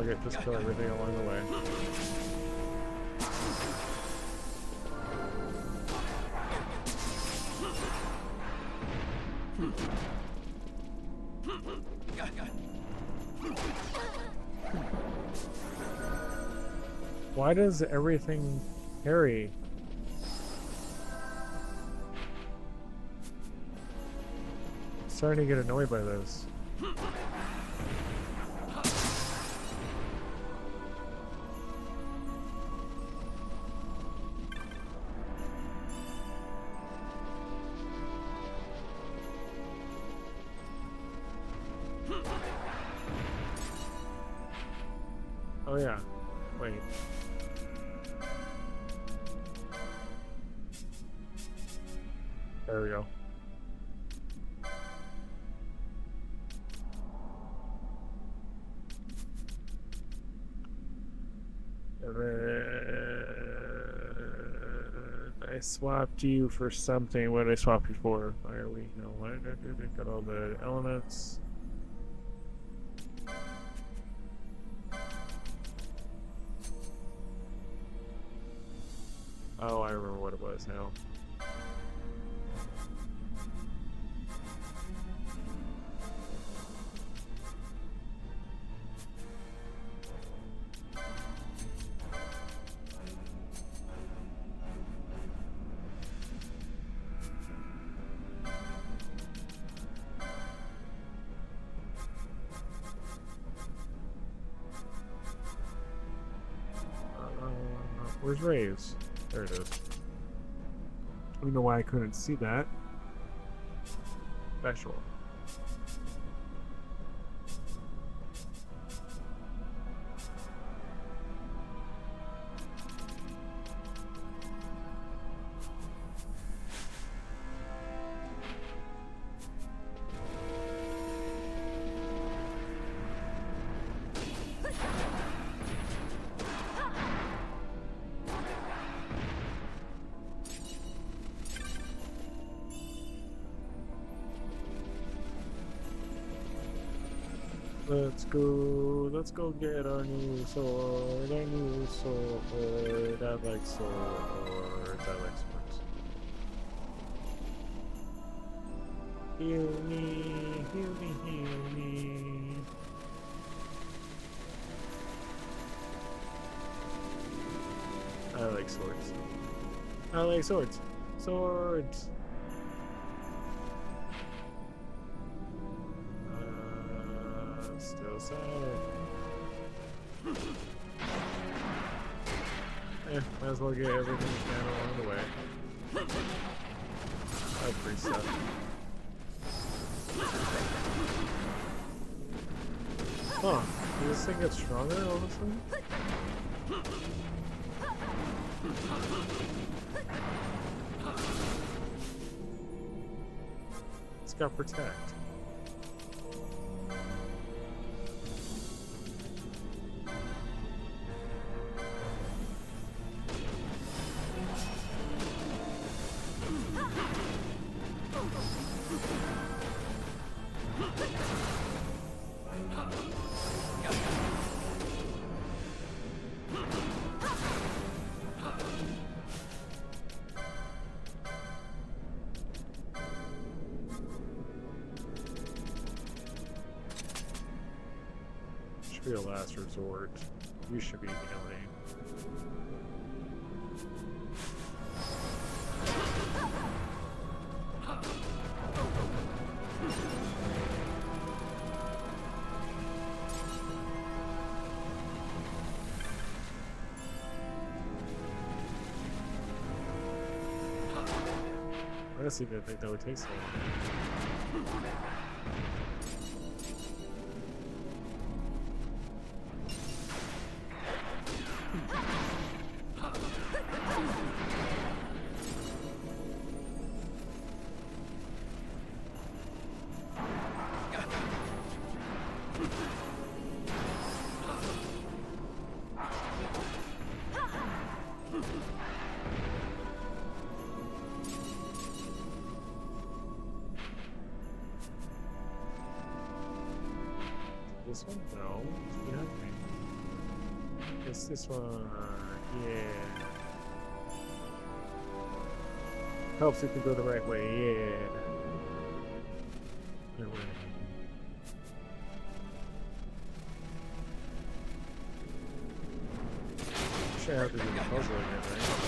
Fuck it, just kill everything along the way. Why does everything carry? I'm starting to get annoyed by this. Oh yeah, wait. There we go. And then I swapped you for something. What did I swap you for? Why are we? No, what did I do? I got all the elements. Oh, I remember what it was now. Where's Raves? There it is. I don't know why I couldn't see that. Special. Let's go get our new sword, I like swords, I like swords. Heal me, heal me, heal me. I like swords. I like swords. Swords! Still sad. Might as well get everything we can along the way. That's free stuff. Huh, does this thing get stronger all of a sudden? It's got protect. Should be a last resort. You should be healing. I honestly didn't think that would take so long. This one? No. It's behind me. It's this one. Yeah. Helps if you go the right way. Yeah. Right way. Sure, I have to do the puzzle again, right?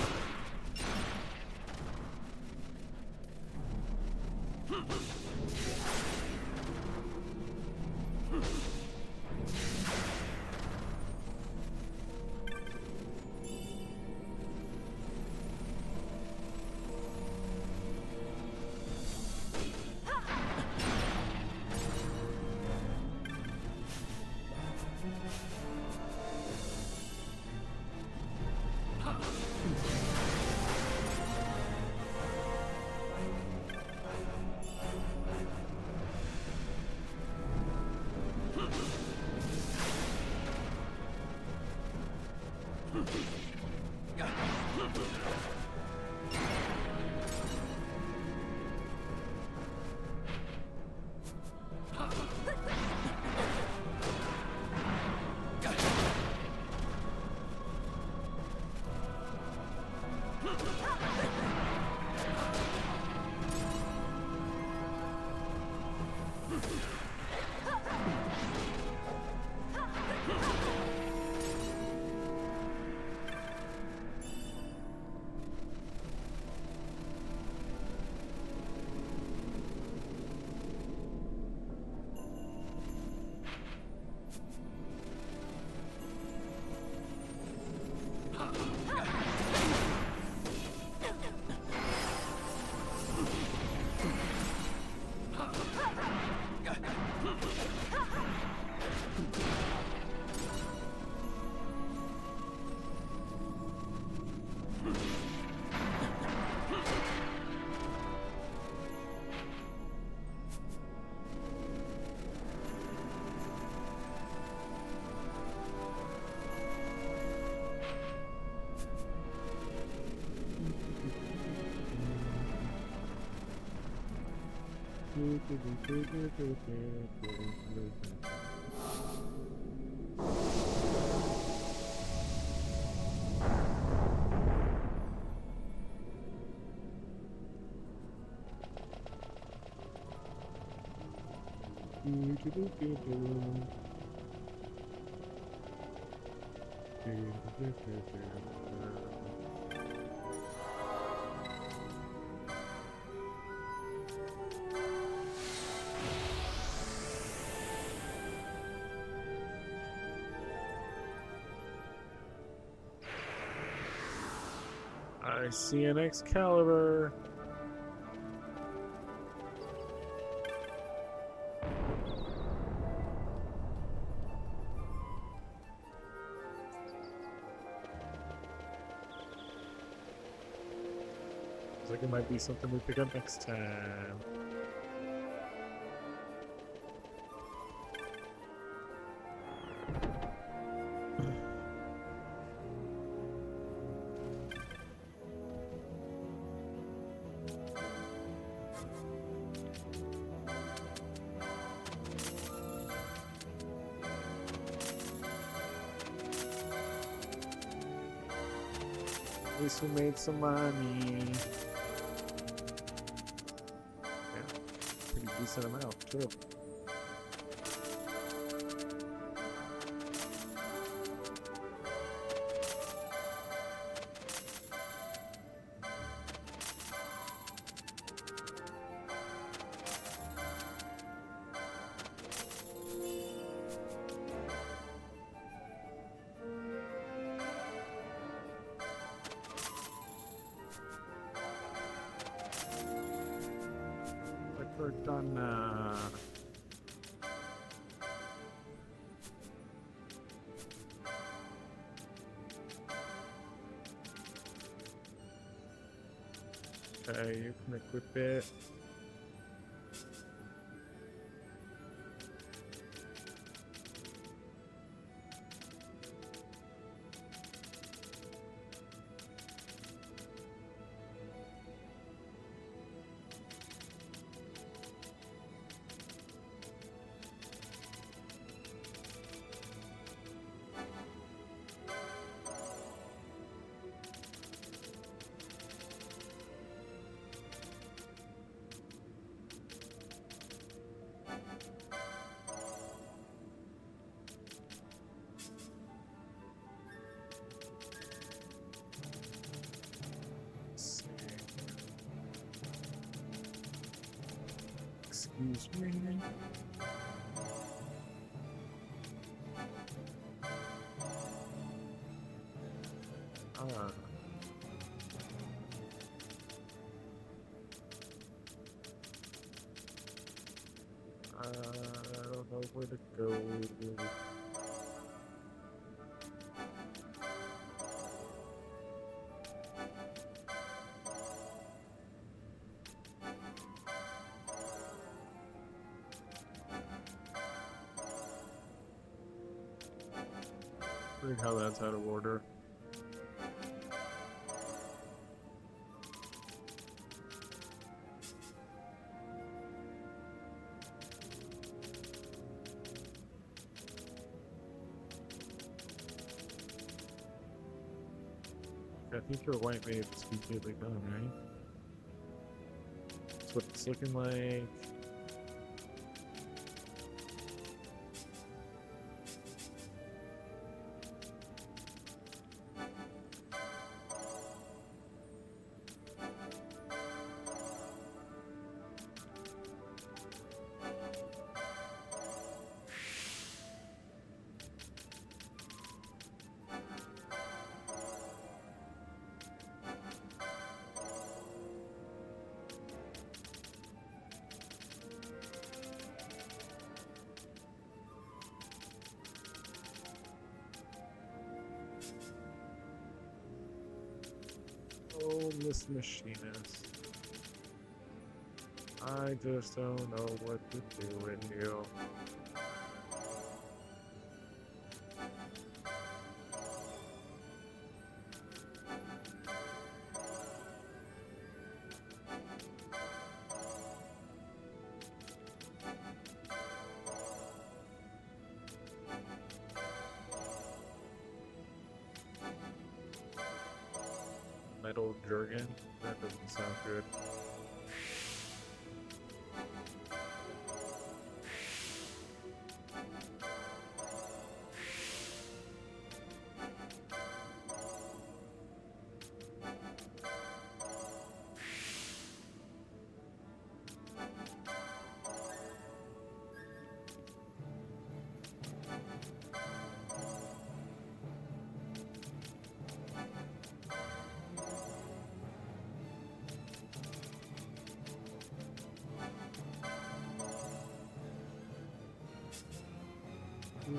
I see an Excalibur. Looks like it might be something we pick up next time. At least we made some money. Yeah, pretty decent amount too. We're done. Okay, you can equip it. Excuse me. Ah. I don't know where to go. Weird how that's out of order. I think your white mage is completely gone, right? That's what it's looking like. Oh, Miss Machinist. I just don't know what to do with you. Metal Jurgen? That doesn't sound good. I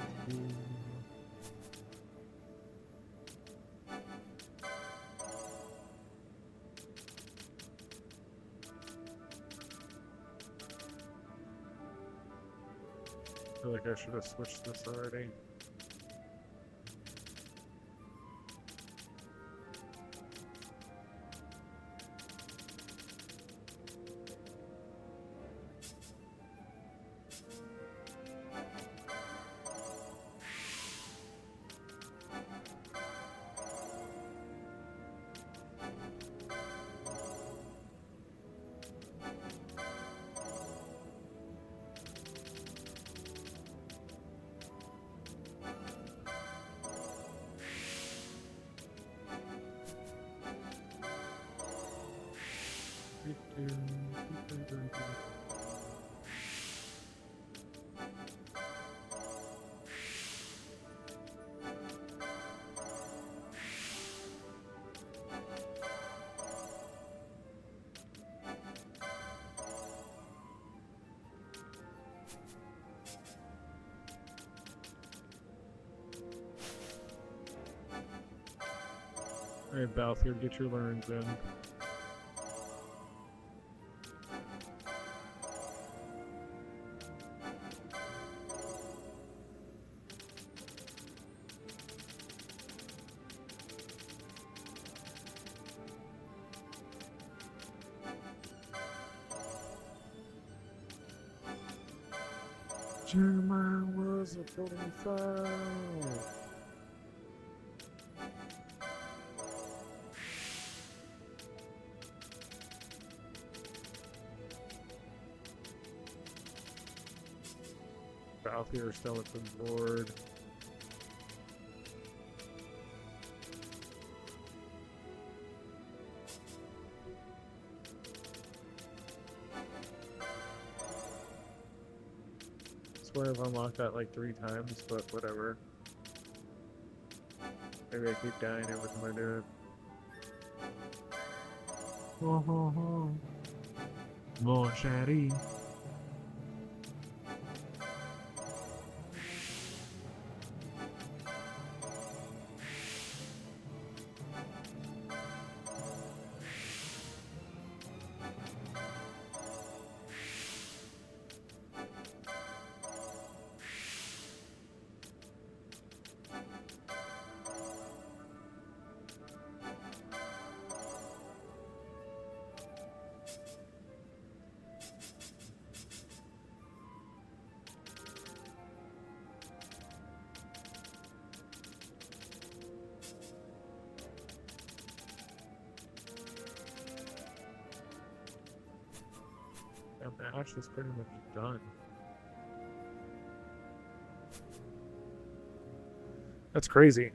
feel like I should have switched this already. Alright, Balthier, get your learns in. Jeremiah was a total foul. Balthier still at the board. swear I've unlocked that like 3 times, but whatever. Maybe I keep dying every time I do it. Ho ho ho. Mon chéri. The match is pretty much done. That's crazy.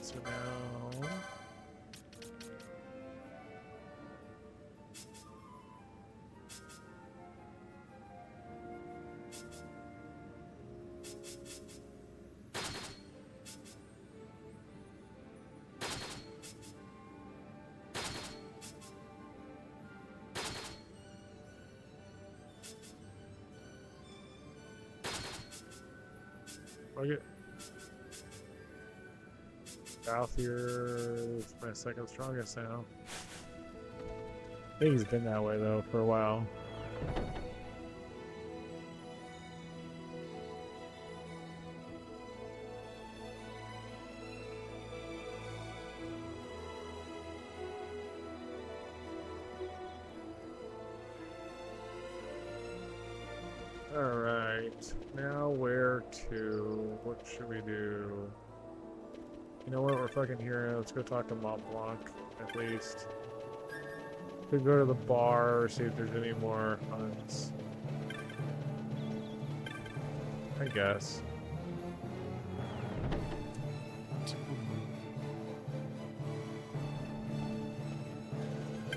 So now... Okay. Balthier is my second strongest now. I think he's been that way though for a while. Alright, now where to? What should we do? You know what, we're fucking here. Let's go talk to Mont Blanc, at least. Could go to the bar or see if there's any more hunts. I guess.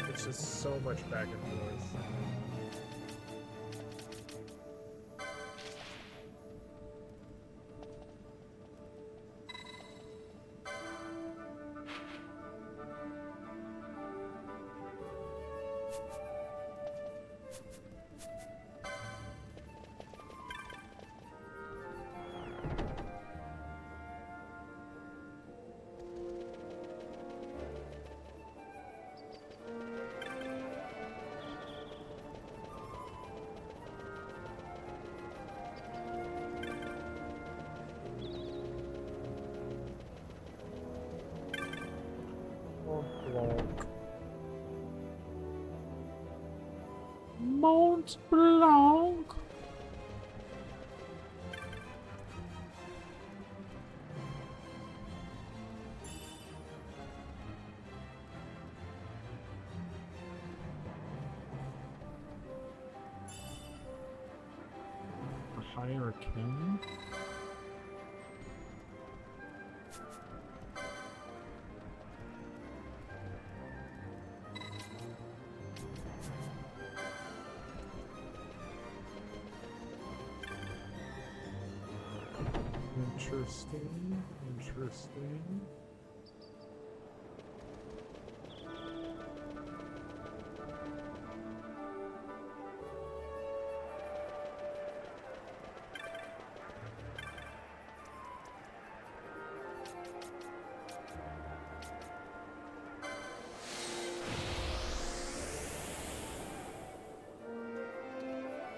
It's just so much back and forth. Mont Blanc. A higher king? Interesting, interesting.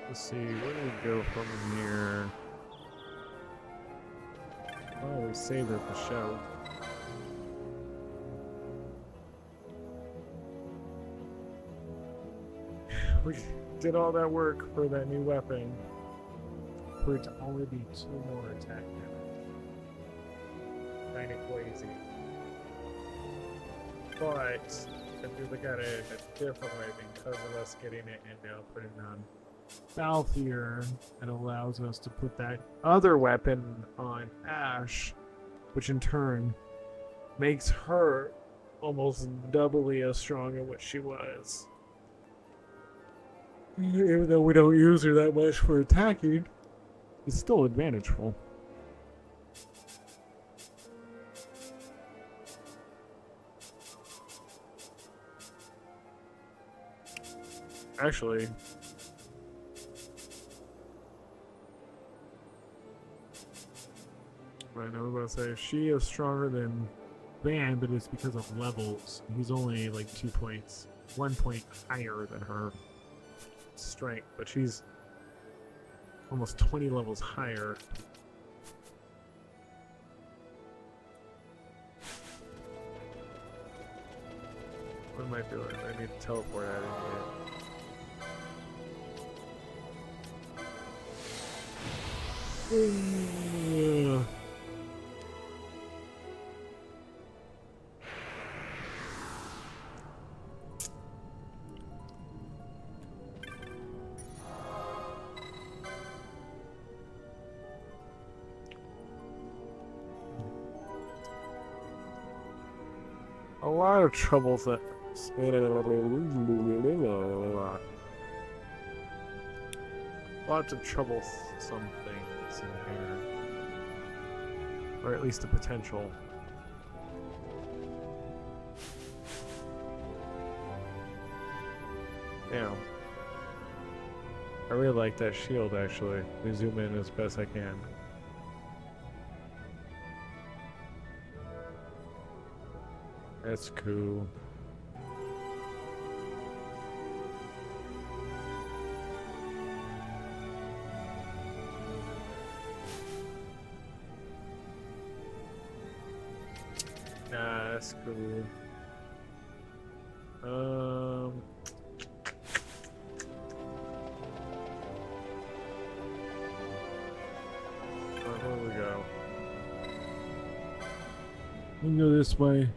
Let's see, where do we go from here? Oh, we saved it at the show. We did all that work for that new weapon for it to only be 2 more attack damage. Kinda crazy. But if we look at it a different way, because of us getting it and now putting it on Balthier, it allows us to put that other weapon on Ash, which in turn makes her almost doubly as strong as what she was. Even though we don't use her that much for attacking, it's still advantageful. Actually, I know what I was about to say, she is stronger than Van, but it's because of levels. He's only like 2 points, 1 point higher than her strength, but she's almost 20 levels higher. What am I doing? I need to teleport out of here. A lot of troubles that lots of trouble some things in here. Or at least the potential. Damn. I really like that shield actually. Let me zoom in as best I can. That's cool. Nah, that's cool. Where do we go? We can go this way.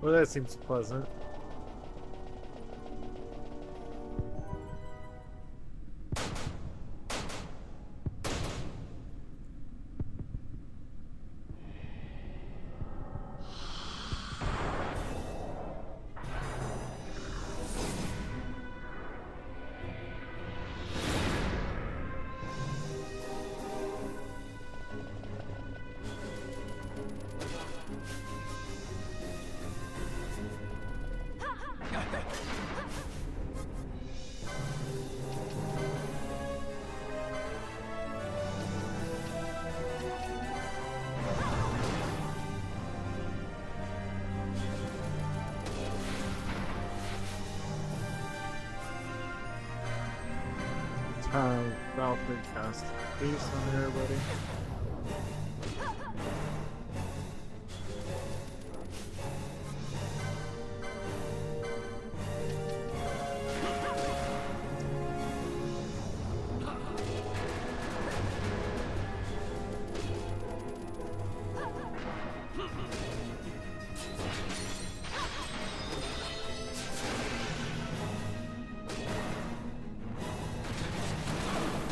Well, that seems pleasant. Valkyrie cast Peace on there, buddy.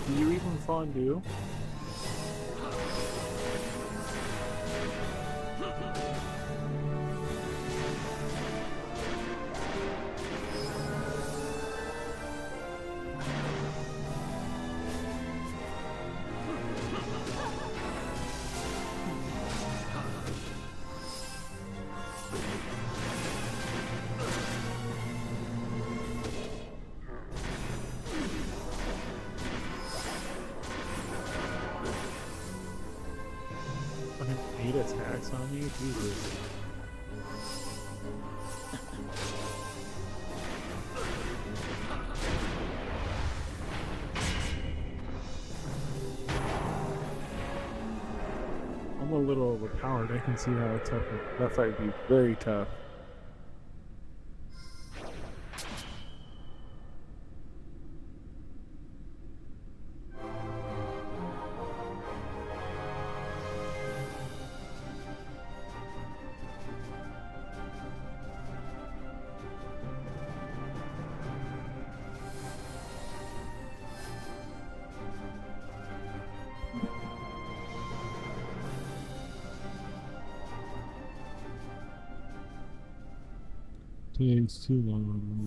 Do you even fondue? 8 attacks on me? Jesus. I'm a little overpowered. I can see how tough that fight would be. Very tough. Takes too long.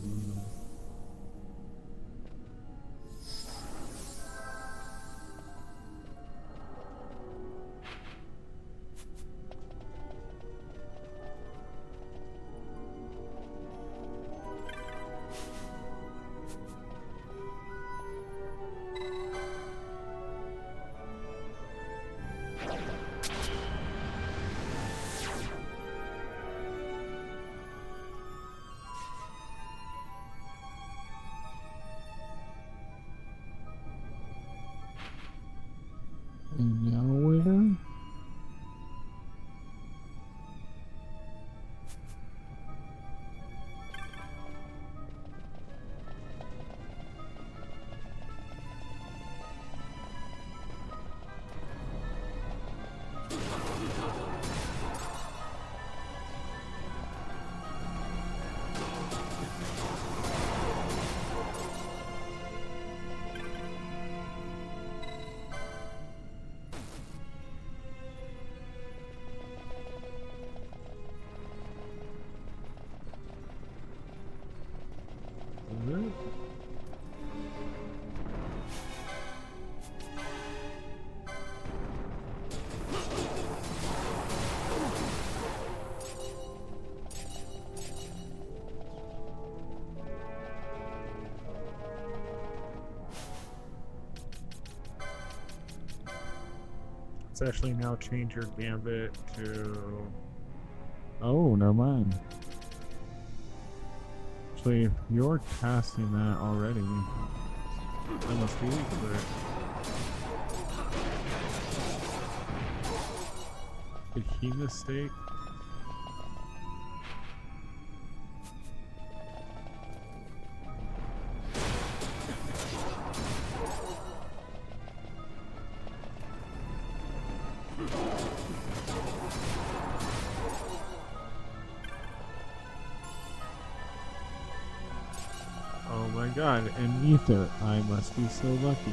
And now where? Let's actually now change your gambit to... Oh, never mind. Actually, you're casting that already. That must be clear. Did he mistake? Oh my god, an ether. I must be so lucky.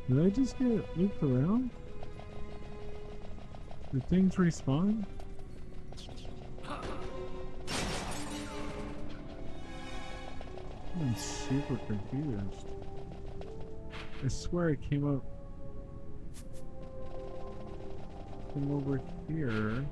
Did I just get looped around? Did things respawn? I'm super confused. I swear it came up from over here.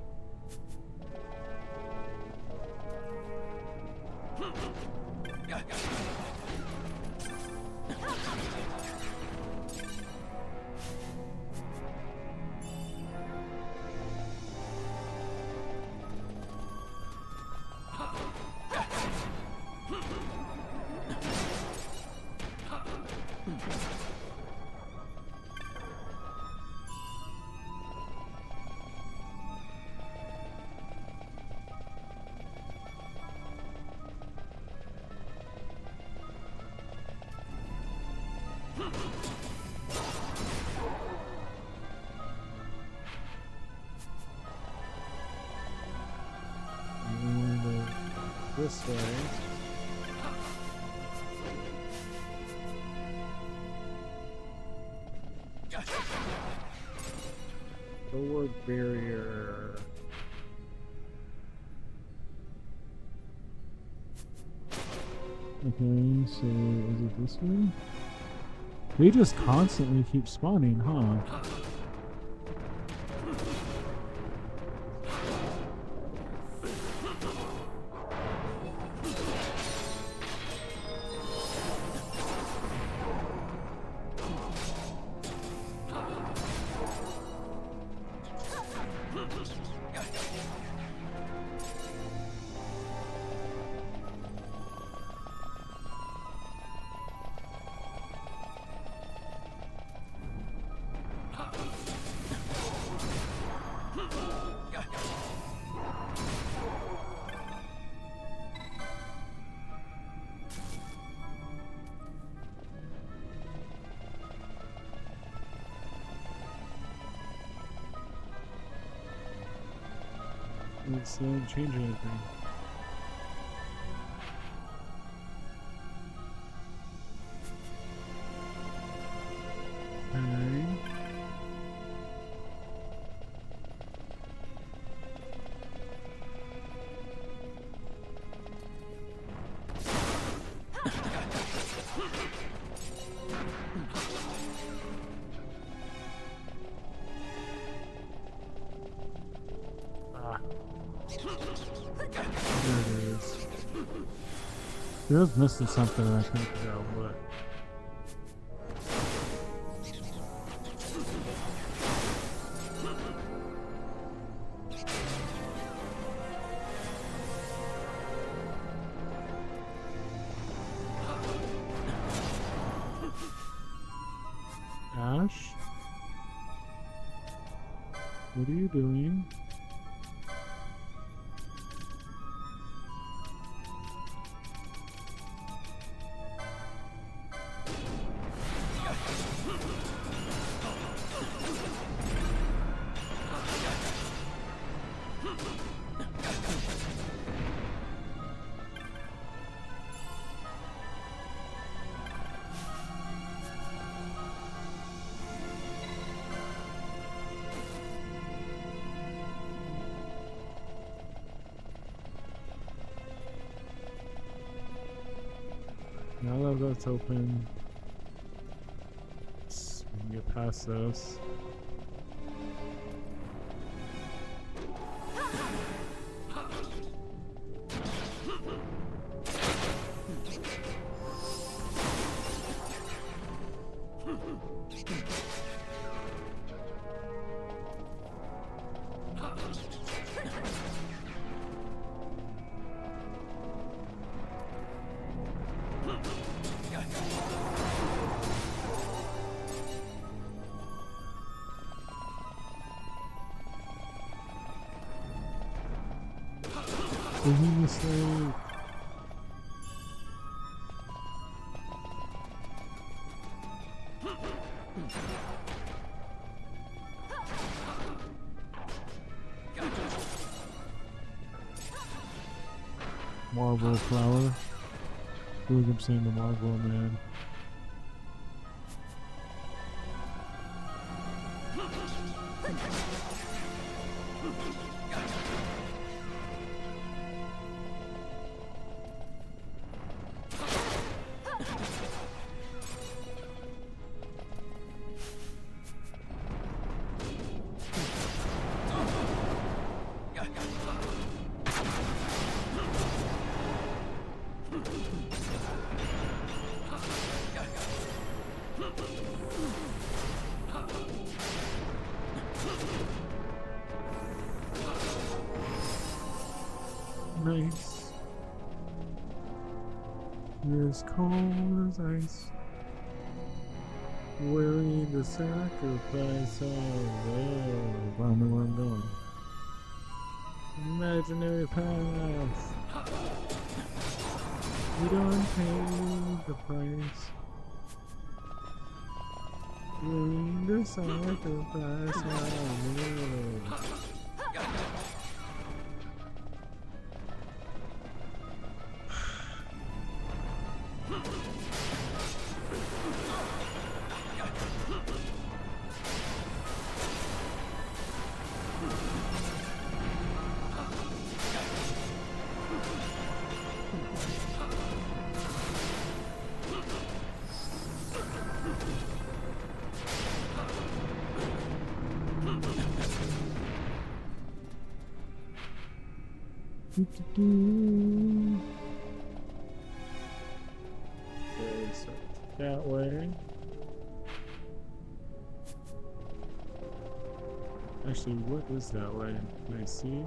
This way. Forward barrier. Okay, so is it this way? They just constantly keep spawning, huh? It's not changing anything. Okay. There it is. It was missing something I couldn't tell what. Ash? What are you doing? Now that that's open, we can get past this. Mistake. Marble flower. I feel like I'm saying the Marble Man. Nice. You're as cold as ice. Wearing the sacrifice of love. I don't know where I'm going. Imaginary path. You don't pay the price. Wearing the sacrifice of love. Okay, so that way. Actually, what is that way? Can I see?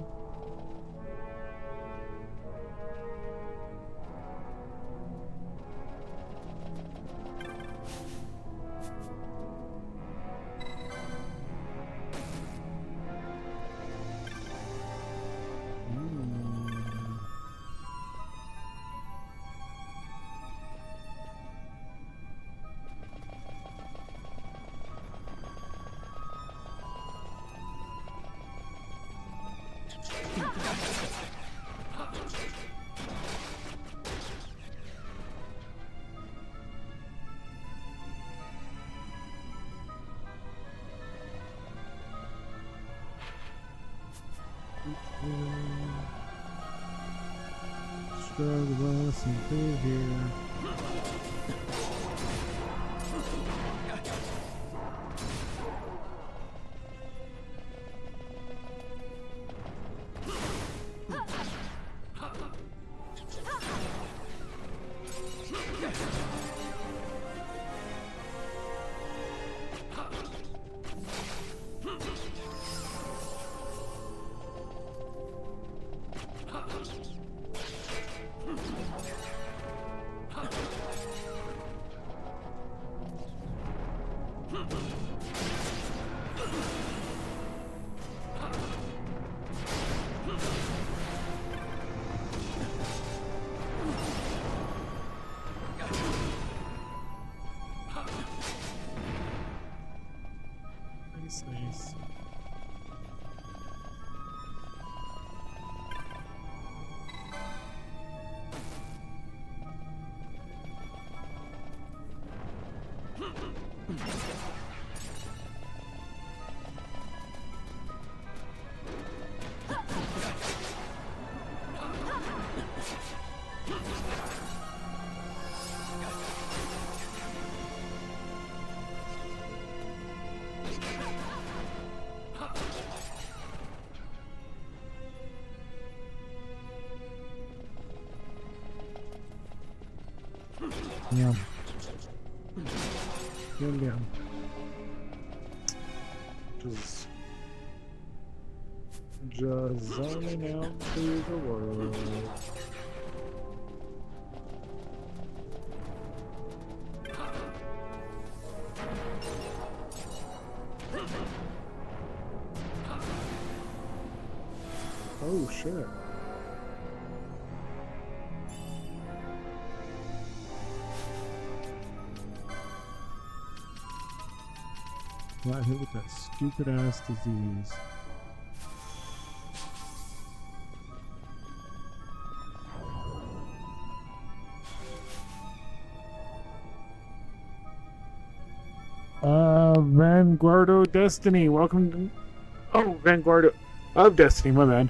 Struggle us and through here. Nice. Yeah. Yeah. Just zoning out through the world. Oh shit. Got hit with that stupid ass disease. Vanguardo Destiny, welcome to... Oh, Vanguardo of Destiny, my bad.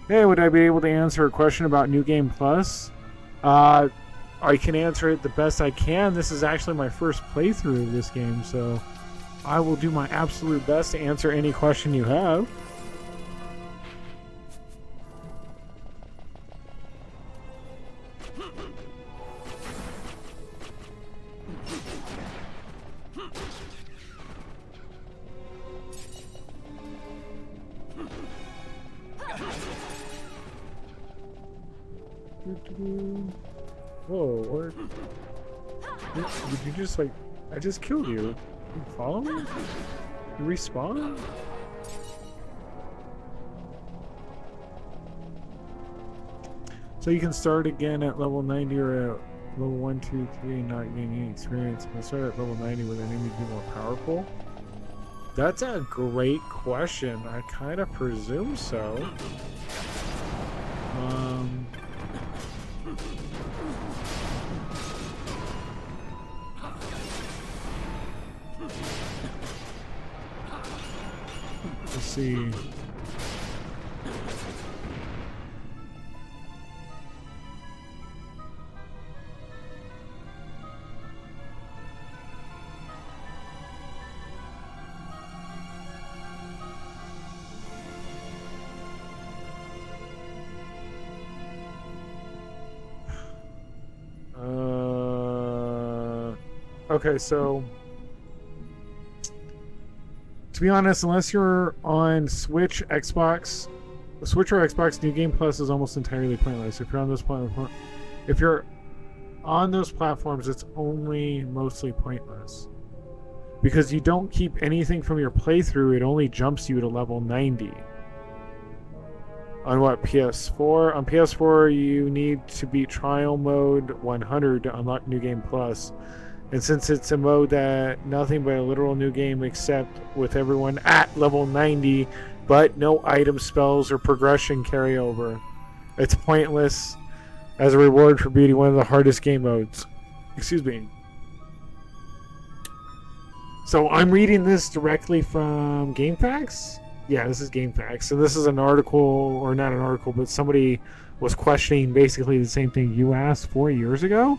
Hey, would I be able to answer a question about New Game Plus? I can answer it the best I can. This is actually my first playthrough of this game, so I will do my absolute best to answer any question you have. Whoa, what? Did you just like... I just killed you. You follow me? You respawn? So you can start again at level 90 or at level 1, 2, 3 and not gain any experience. You can start at level 90 with an enemy be more powerful. That's a great question. I kind of presume so. Let's see. Okay, so to be honest, unless you're on Switch, Xbox, Switch or Xbox, New Game Plus is almost entirely pointless. If you're on those platforms, it's only mostly pointless because you don't keep anything from your playthrough. It only jumps you to level 90. On what, PS4? On PS4, you need to beat Trial Mode 100 to unlock New Game Plus. And since it's a mode that nothing but a literal new game except with everyone at level 90, but no item spells or progression carryover, it's pointless as a reward for beating one of the hardest game modes. Excuse me. So I'm reading this directly from GameFAQs. Yeah, this is GameFAQs. So this is an article, or not an article, but somebody was questioning basically the same thing you asked 4 years ago.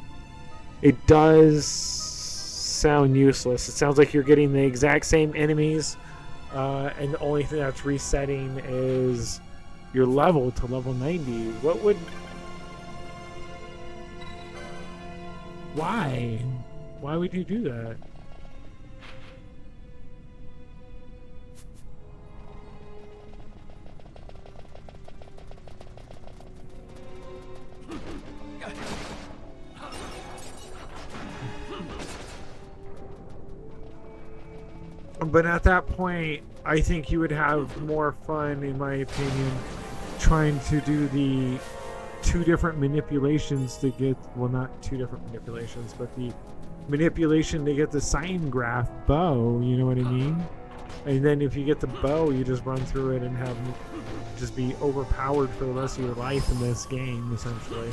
It does sound useless. It sounds like you're getting the exact same enemies, and the only thing that's resetting is your level to level 90. What would... Why? Why would you do that? But at that point, I think you would have more fun, in my opinion, trying to do the 2 different manipulations to get, well, not 2 different manipulations, but the manipulation to get the sign graph bow, you know what I mean? And then if you get the bow, you just run through it and have just be overpowered for the rest of your life in this game, essentially.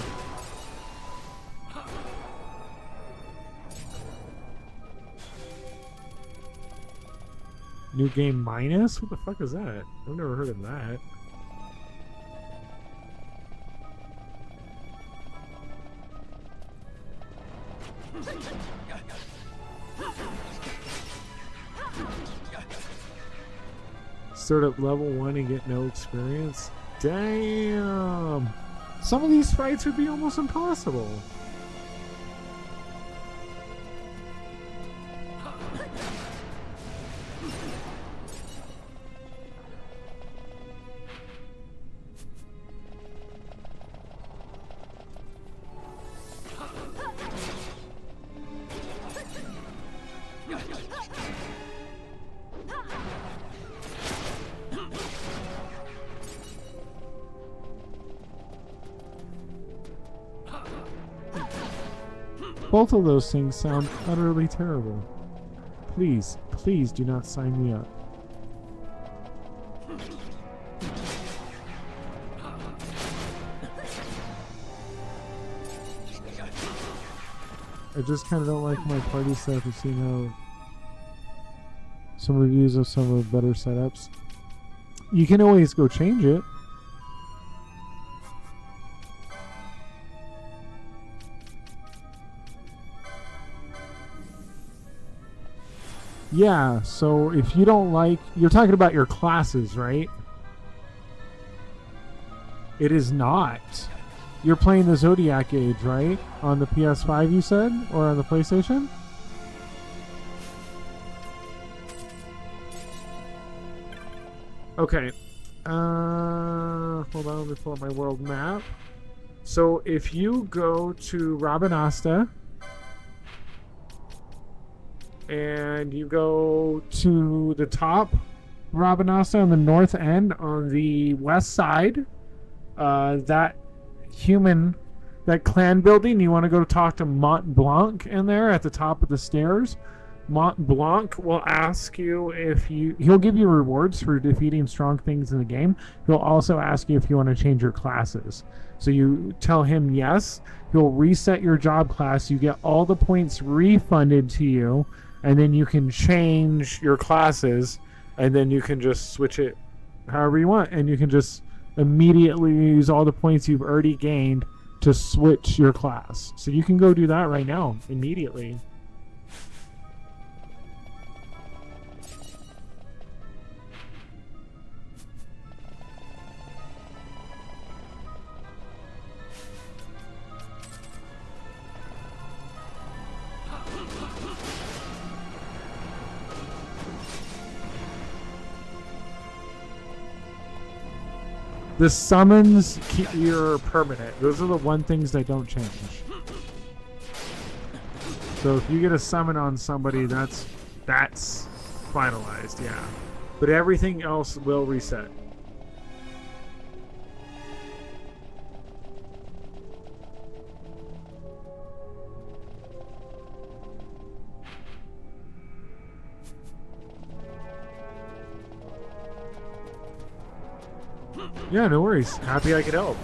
New game minus? What the fuck is that? I've never heard of that. Start up level 1 and get no experience? Damn! Some of these fights would be almost impossible. Both of those things sound utterly terrible. Please, please do not sign me up. I just kind of don't like my party stuff. I've seen how some reviews of some of the better setups. You can always go change it. Yeah, so if you don't like... You're talking about your classes, right? It is not. You're playing the Zodiac Age, right? On the PS5, you said? Or on the PlayStation? Okay. Hold on, let me pull up my world map. So if you go to Rabinasta... and you go to the top, Rabinasta on the north end, on the west side, that clan building, you want to go talk to Mont Blanc in there at the top of the stairs. Mont Blanc will ask you he'll give you rewards for defeating strong things in the game. He'll also ask you if you want to change your classes. So you tell him yes, he'll reset your job class, you get all the points refunded to you, and then you can change your classes, and then you can just switch it however you want, and you can just immediately use all the points you've already gained to switch your class. So you can go do that right now, immediately. The summons you're permanent. Those are the one things that don't change. So if you get a summon on somebody, that's finalized, yeah. But everything else will reset. Yeah, no worries. Happy I could help.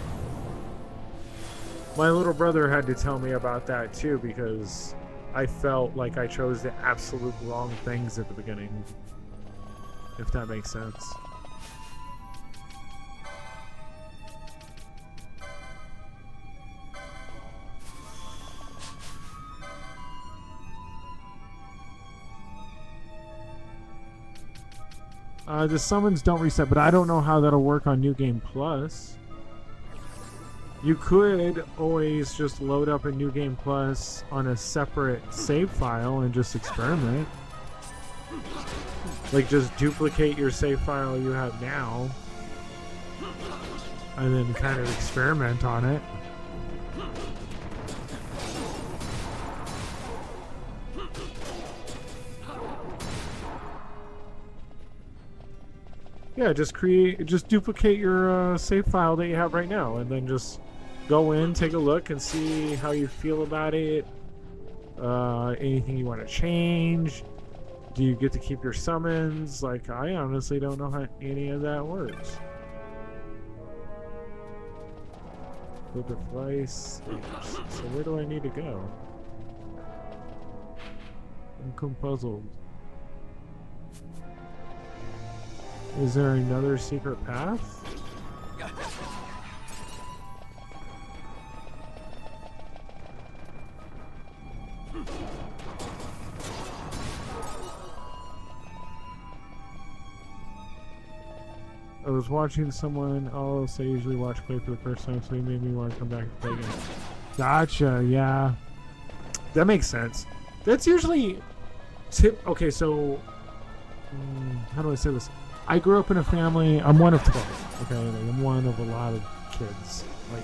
My little brother had to tell me about that too, because I felt like I chose the absolute wrong things at the beginning. If that makes sense. The summons don't reset, but I don't know how that'll work on New Game Plus. You could always just load up a New Game Plus on a separate save file and just experiment. Like, just duplicate your save file you have now and then kind of experiment on it. Yeah, just duplicate your save file that you have right now, and then just go in, take a look, and see how you feel about it. Anything you want to change? Do you get to keep your summons? Like, I honestly don't know how any of that works. Flip it twice. So where do I need to go? I'm puzzled. Is there another secret path? I was watching someone else I usually watch play for the first time, so he made me want to come back and play again. Gotcha, yeah. That makes sense. That's usually okay, so how do I say this? I grew up in a family, I'm one of 12, okay? Like, I'm one of a lot of kids. Like,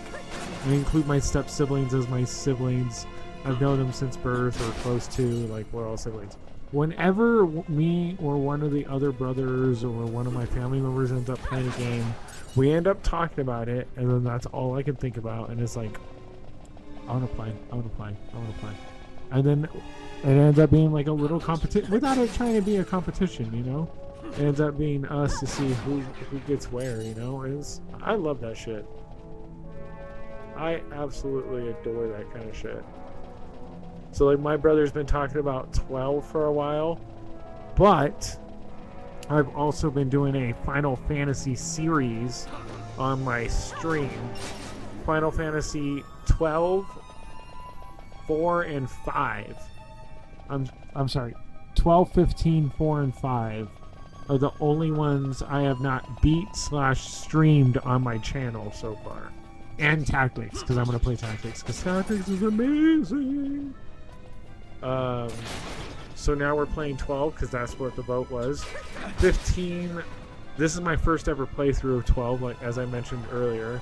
I include my step-siblings as my siblings. I've known them since birth or close to, like, we're all siblings. Whenever me or one of the other brothers or one of my family members ends up playing a game, we end up talking about it, and then that's all I can think about, and it's like, I want to play, I want to play, I want to play. And then it ends up being like a little competition, without it trying to be a competition, you know? It ends up being us to see who gets where, you know? I love that shit. I absolutely adore that kind of shit. So, like, my brother's been talking about 12 for a while, but I've also been doing a Final Fantasy series on my stream. Final Fantasy 12, 4, and 5. I'm sorry. 12, 15, 4, and 5 are the only ones I have not beat/streamed on my channel so far. And Tactics, because I'm going to play Tactics, because Tactics is amazing. So now we're playing 12, because that's what the vote was. 15, this is my first ever playthrough of 12, like as I mentioned earlier.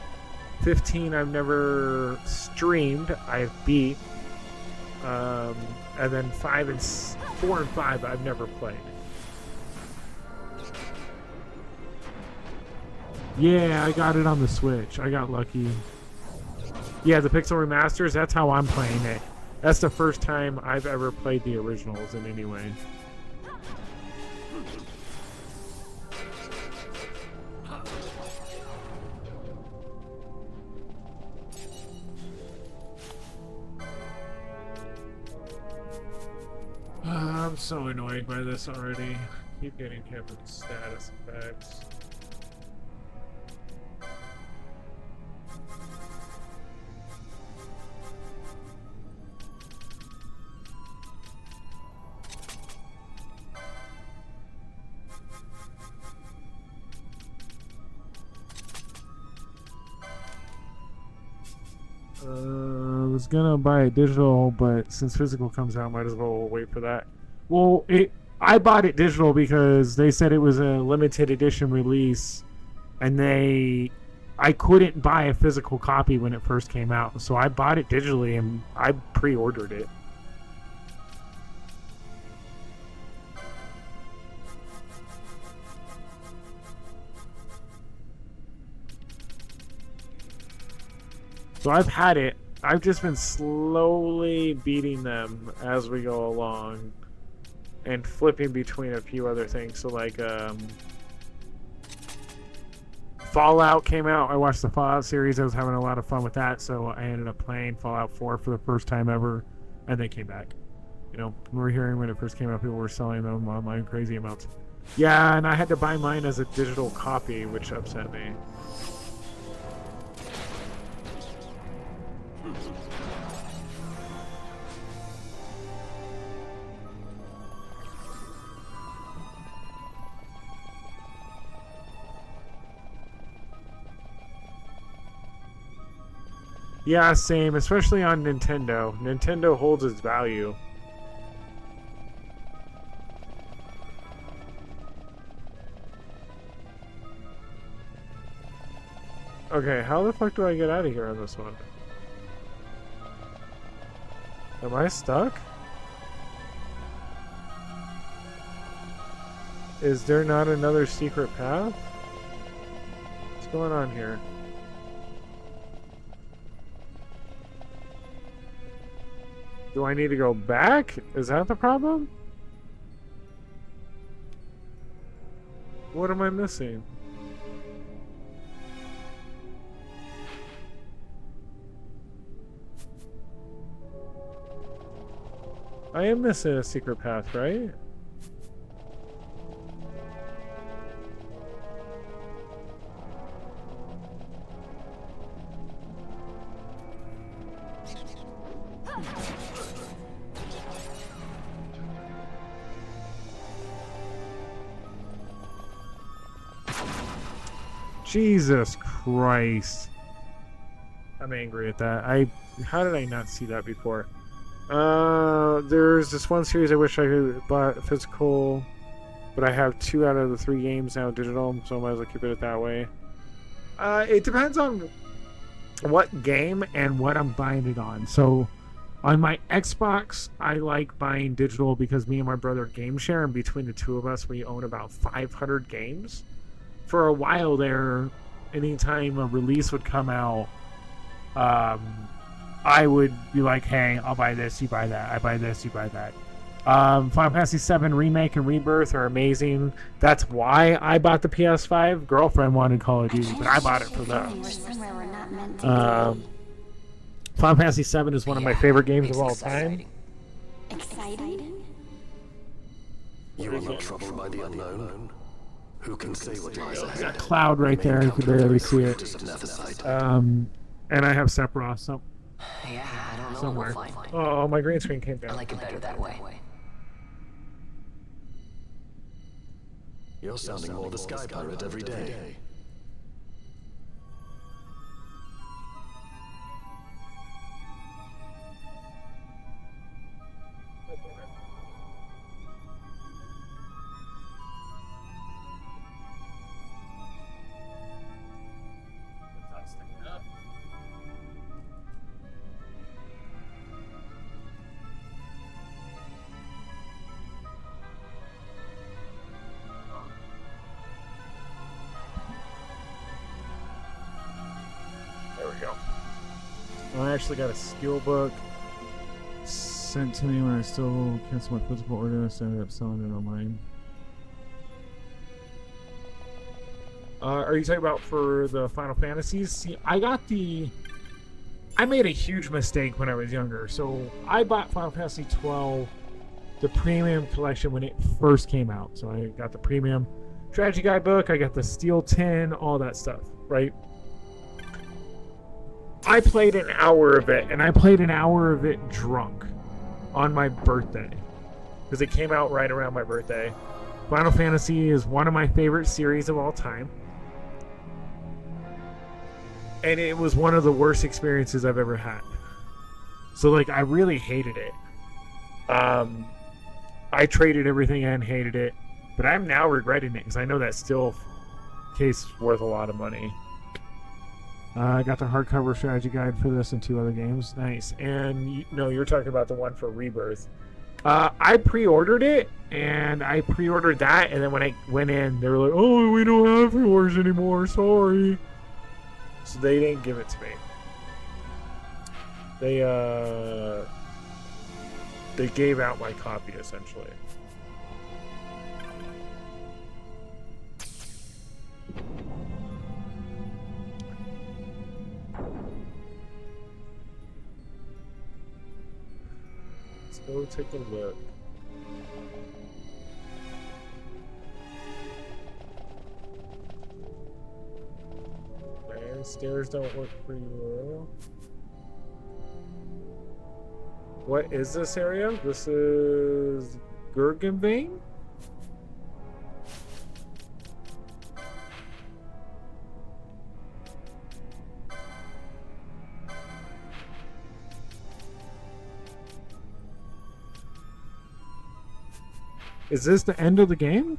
15 I've never streamed, I've beat. And then 4 and 5 I've never played. Yeah, I got it on the Switch. I got lucky. Yeah, the Pixel Remasters, that's how I'm playing it. That's the first time I've ever played the originals in any way. I'm so annoyed by this already. Keep getting hit with status effects. I was gonna buy it digital, but since physical comes out, might as well wait for that. Well, I bought it digital because they said it was a limited edition release, and I couldn't buy a physical copy when it first came out, so I bought it digitally and I pre-ordered it. So I've had it. I've just been slowly beating them as we go along and flipping between a few other things. So like Fallout came out. I watched the Fallout series. I was having a lot of fun with that, so I ended up playing Fallout 4 for the first time ever, and they came back. You know, we were hearing when it first came out, people were selling them online crazy amounts. Yeah, and I had to buy mine as a digital copy, which upset me. Yeah, same, especially on Nintendo. Nintendo holds its value. Okay, how the fuck do I get out of here on this one? Am I stuck? Is there not another secret path? What's going on here? Do I need to go back? Is that the problem? What am I missing? I am missing a secret path, right? Jesus Christ. I'm angry at that. How did I not see that before? There's this one series I wish I could bought physical, but I have 2 out of the 3 games now digital, so I might as well keep it that way. It depends on what game and what I'm buying it on. So on my Xbox, I like buying digital because me and my brother game share, and between the two of us, we own about 500 games. For a while there, anytime a release would come out, I would be like, hey, I'll buy this, you buy that. I buy this, you buy that. Final Fantasy VII Remake and Rebirth are amazing. That's why I bought the PS5. Girlfriend wanted Call of Duty, but I bought it for them. Final Fantasy VII is one of my favorite games of all time. Exciting? You are not troubled by the unknown. Who can say what lies ahead? That cloud right there, you can barely see it. And I have Sephiroth Yeah, I don't know. somewhere. We'll find. Oh, my green screen came I down. like it better that way. You're sounding more the Sky Pirate every day. I actually got a skill book sent to me when I still canceled my physical order, so I ended up selling it online. Are you talking about for the Final Fantasies? See, I made a huge mistake when I was younger. So I bought Final Fantasy XII, the premium collection, when it first came out. So I got the premium strategy guide book, I got the steel tin, all that stuff, right? I played an hour of it, and I played an hour of it drunk on my birthday, because it came out right around my birthday. Final Fantasy is one of my favorite series of all time, and it was one of the worst experiences I've ever had. So, like, I really hated it. I traded everything and hated it, but I'm now regretting it, because I know that still case worth a lot of money. I got the hardcover strategy guide for this and 2 other games. Nice. And you're talking about the one for Rebirth. I pre-ordered it, and I pre-ordered that, and then when I went in, they were like, "Oh, we don't have yours anymore. Sorry." So they didn't give it to me. They gave out my copy essentially. Go take a look. Okay, stairs don't work for you. What is this area? This is Gurgenvein? Is this the end of the game?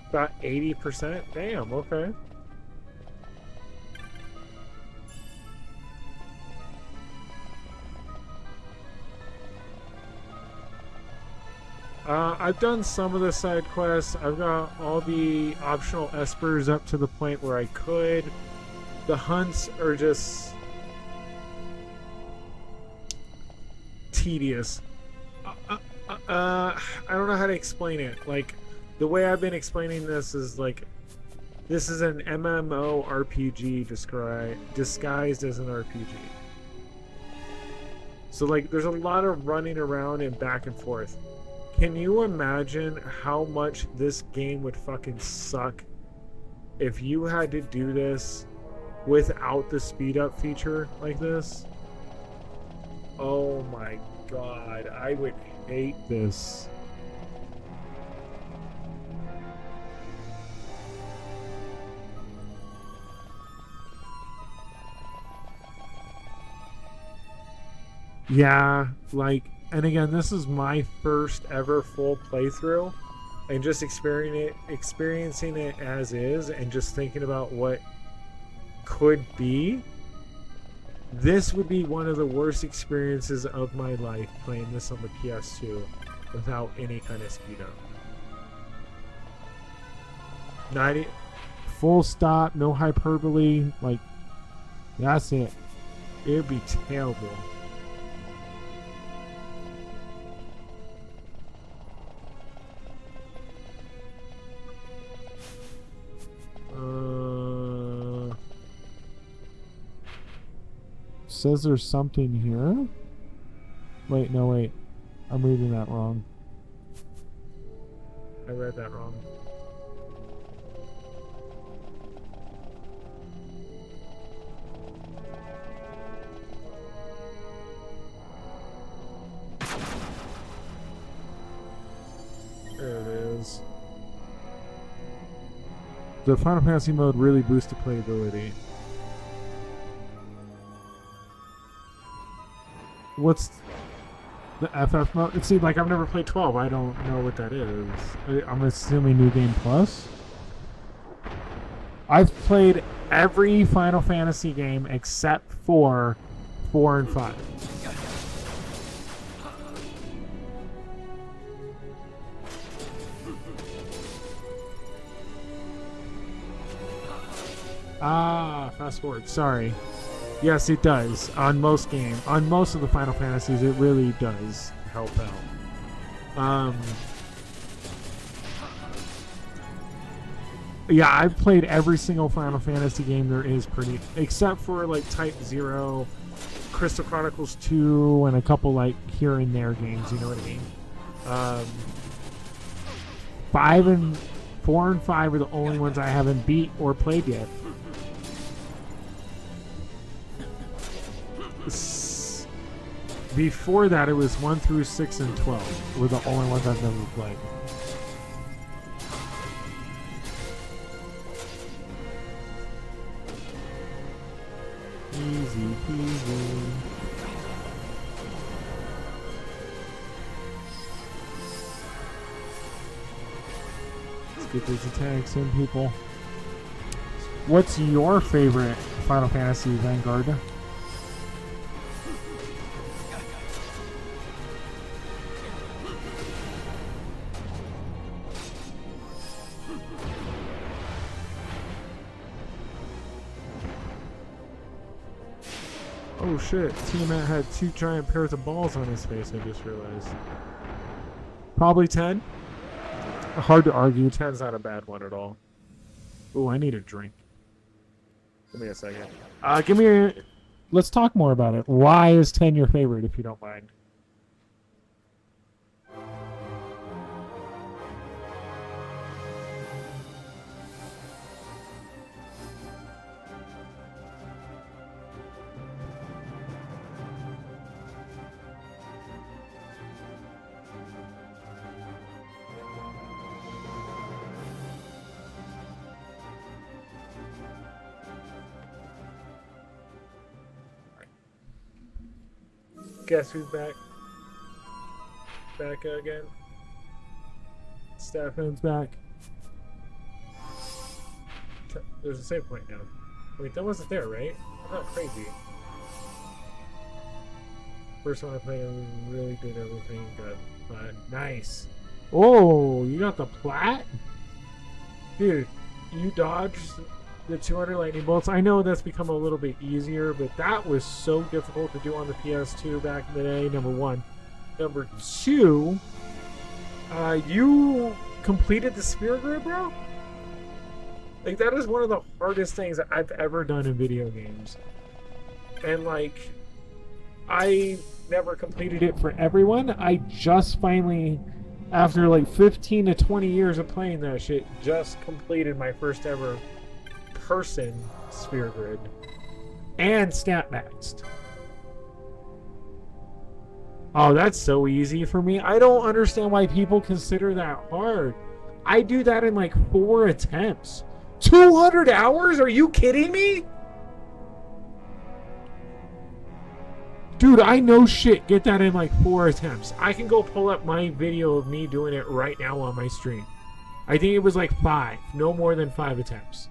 About 80%? Damn, okay. I've done some of the side quests. I've got all the optional espers up to the point where I could. The hunts are just tedious. I don't know how to explain it. Like, the way I've been explaining this is like, this is an MMORPG disguised as an RPG. So like, there's a lot of running around and back and forth. Can you imagine how much this game would fucking suck if you had to do this without the speed up feature like this? Oh my god, I would hate this. Yeah, like, and again, this is my first ever full playthrough, and just experiencing it as is, and just thinking about what could be. This would be one of the worst experiences of my life, playing this on the PS2 without any kind of speed up. 90 full stop, no hyperbole, like, that's it. It'd be terrible. Says there's something here. Wait, no, wait. I'm reading that wrong. I read that wrong. There it is. The Final Fantasy mode really boosted playability. What's the FF mode? See, like, I've never played 12. I don't know what that is. I'm assuming New Game Plus. I've played every Final Fantasy game except for 4 and 5. Ah, fast forward. Sorry. Yes, it does. On most of the Final Fantasies, it really does help out. Yeah, I've played every single Final Fantasy game there is, except for like Type 0, Crystal Chronicles 2, and a couple like here and there games. You know what I mean? 4 and 5 are the only ones I haven't beat or played yet. Before that, it was 1 through 6 and 12 were the only ones I've never played. Easy peasy. Let's get these attacks in, people. What's your favorite Final Fantasy Vanguard? Oh shit, Tiamat had 2 giant pairs of balls on his face, I just realized. Probably 10. Hard to argue, 10's not a bad one at all. Ooh, I need a drink. Give me a second. Let's talk more about it. Why is 10 your favorite, if you don't mind? Guess who's back? Back again. Staffan's back. There's a save point now. Wait, that wasn't there, right? I'm not crazy. First one I played, I really did everything good. But nice. Oh, you got the plat? Dude, you dodged the 200 lightning bolts. I know that's become a little bit easier, but that was so difficult to do on the PS2 back in the day, number one. Number two, you completed the spear grid, bro? Like, that is one of the hardest things that I've ever done in video games. And, like, I never completed it for everyone. I just finally, after like 15 to 20 years of playing that shit, just completed my first ever person sphere grid. And stat maxed. Oh, that's so easy for me. I don't understand why people consider that hard. I do that in like 4 attempts. 200 hours? Are you kidding me? Dude, I know shit. Get that in like 4 attempts. I can go pull up my video of me doing it right now on my stream. I think it was like 5. No more than 5 attempts.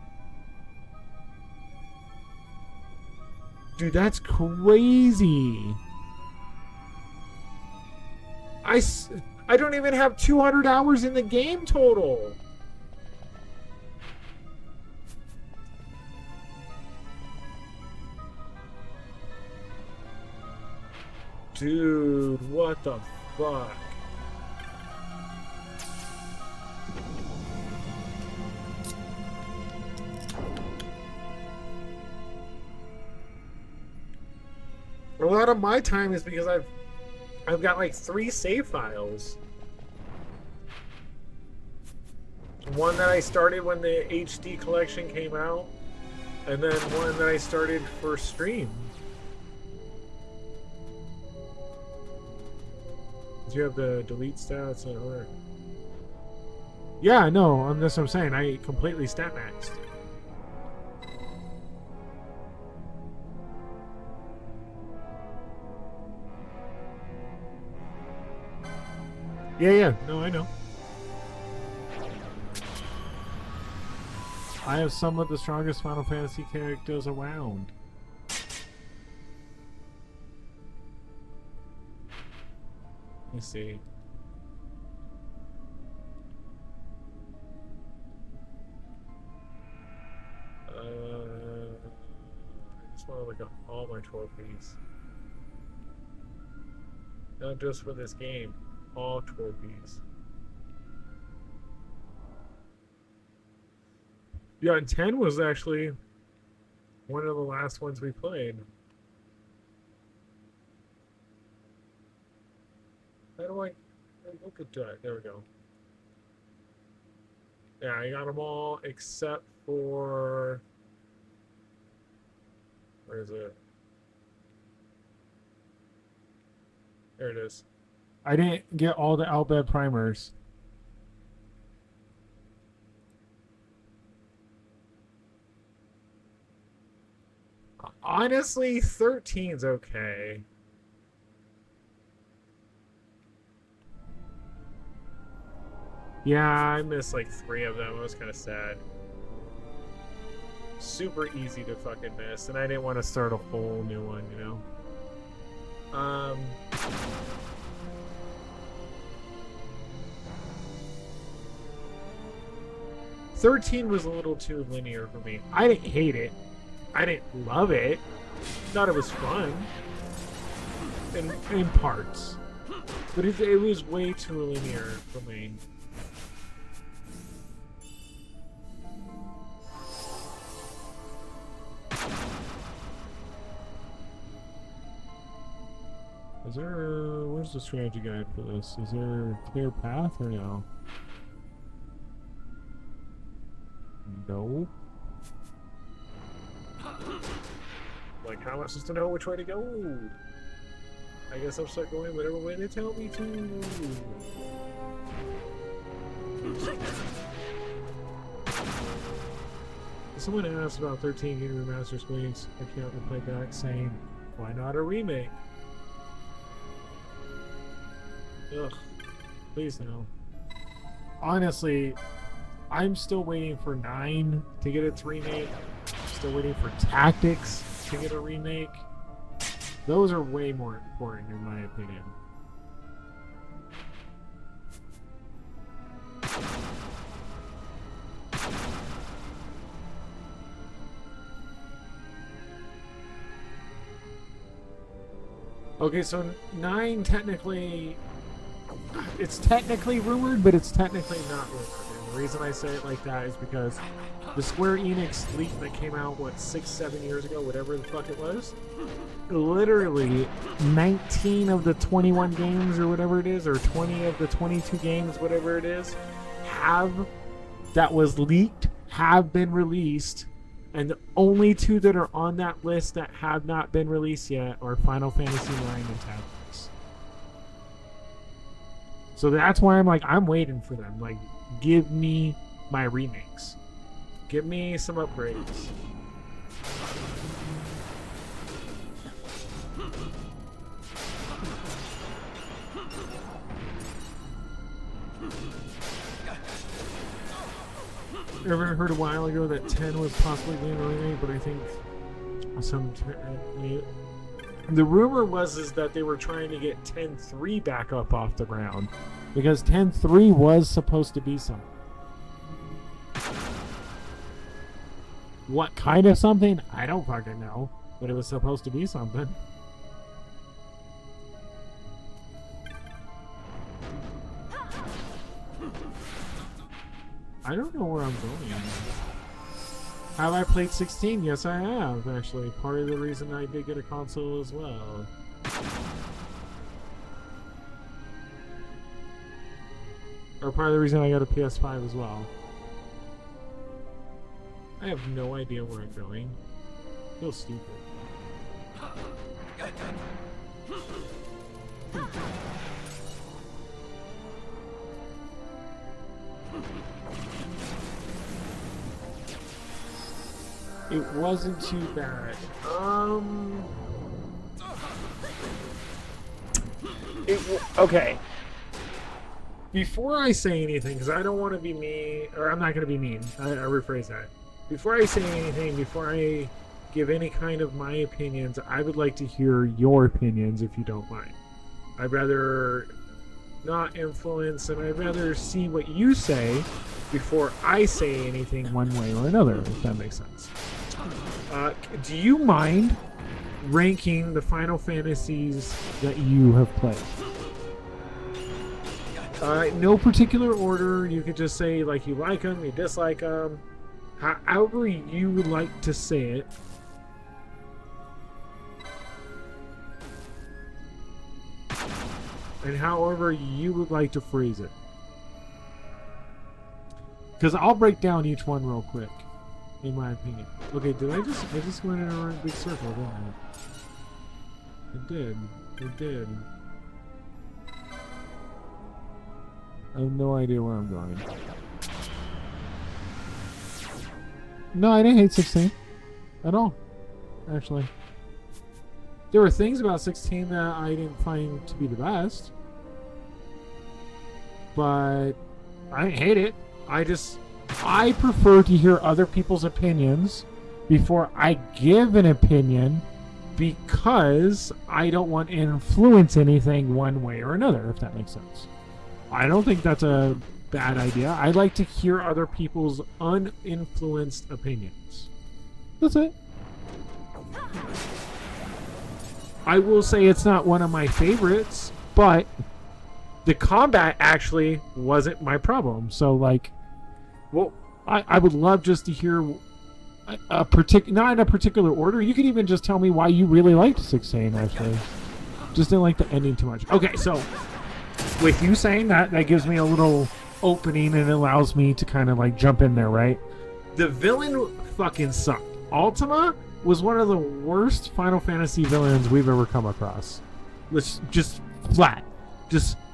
Dude, that's crazy. I don't even have 200 hours in the game total. Dude, what the fuck? A lot of my time is because I've got like 3 save files. One that I started when the HD collection came out, and then one that I started for stream. Do you have the delete stats or? Yeah, no, that's what I'm saying. I completely stat maxed. Yeah, no, I know. I have some of the strongest Final Fantasy characters around. Let me see. I just want to look at all my trophies. Not just for this game. All trophies. Yeah, and 10 was actually one of the last ones we played. How do I look at that? There we go. Yeah, I got them all except for... Where is it? There it is. I didn't get all the Albed primers. Honestly, 13's okay. Yeah, I missed like 3 of them. I was kind of sad. Super easy to fucking miss, and I didn't want to start a whole new one, you know? 13 was a little too linear for me. I didn't hate it. I didn't love it. Thought it was fun. In parts. But it was way too linear for me. Is there... Where's the strategy guide for this? Is there a clear path or no? No. Like, how am I supposed to know which way to go? I guess I'll start going whatever way they tell me to. Someone asked about 13 getting remaster screens. I can't reply back saying, why not a remake? Ugh. Please no. Honestly, I'm still waiting for 9 to get its remake. Still waiting for Tactics to get a remake. Those are way more important in my opinion. Okay, so 9 technically... It's technically rumored, but it's technically not rumored. And the reason I say it like that is because the Square Enix leak that came out, what, 6-7 years ago, whatever the fuck it was, literally 19 of the 21 games or whatever it is, or 20 of the 22 games, whatever it is, that was leaked, have been released, and the only 2 that are on that list that have not been released yet are Final Fantasy IX and Tactics. So that's why I'm waiting for them. Like, give me my remakes. Give me some upgrades. Ever heard a while ago that 10 was possibly being a remake, but I think the rumor was that they were trying to get 10.3 back up off the ground because 10.3 was supposed to be something. What kind of something? I don't fucking know, but it was supposed to be something. I don't know where I'm going. Have I played 16? Yes, I have, actually. Part of the reason I did get a console as well. Or part of the reason I got a PS5 as well. I have no idea where I'm going. I feel stupid. It wasn't too bad. Okay. Before I say anything, because I don't want to be mean, or I'm not going to be mean. I rephrase that. Before I say anything, before I give any kind of my opinions, I would like to hear your opinions if you don't mind. I'd rather not influence, and I'd rather see what you say before I say anything one way or another, if that makes sense. Do you mind ranking the Final Fantasies that you have played? No particular order. You could just say like you like them, you dislike them, however you would like to say it. And however you would like to phrase it. Because I'll break down each one real quick, in my opinion. Okay, I just went in a big circle, didn't I? It did. I have no idea where I'm going. No, I didn't hate 16. At all. Actually. There were things about 16 that I didn't find to be the best. But I didn't hate it. I prefer to hear other people's opinions before I give an opinion because I don't want to influence anything one way or another, if that makes sense. I don't think that's a bad idea. I like to hear other people's uninfluenced opinions. That's it. I will say it's not one of my favorites, but the combat actually wasn't my problem. So, like, well, I would love just to hear not in a particular order. You could even just tell me why you really liked 16, actually. Just didn't like the ending too much. Okay, so with you saying that gives me a little opening and allows me to kind of like jump in there, right? The villain fucking sucked. Ultima was one of the worst Final Fantasy villains we've ever come across. Let's just flat.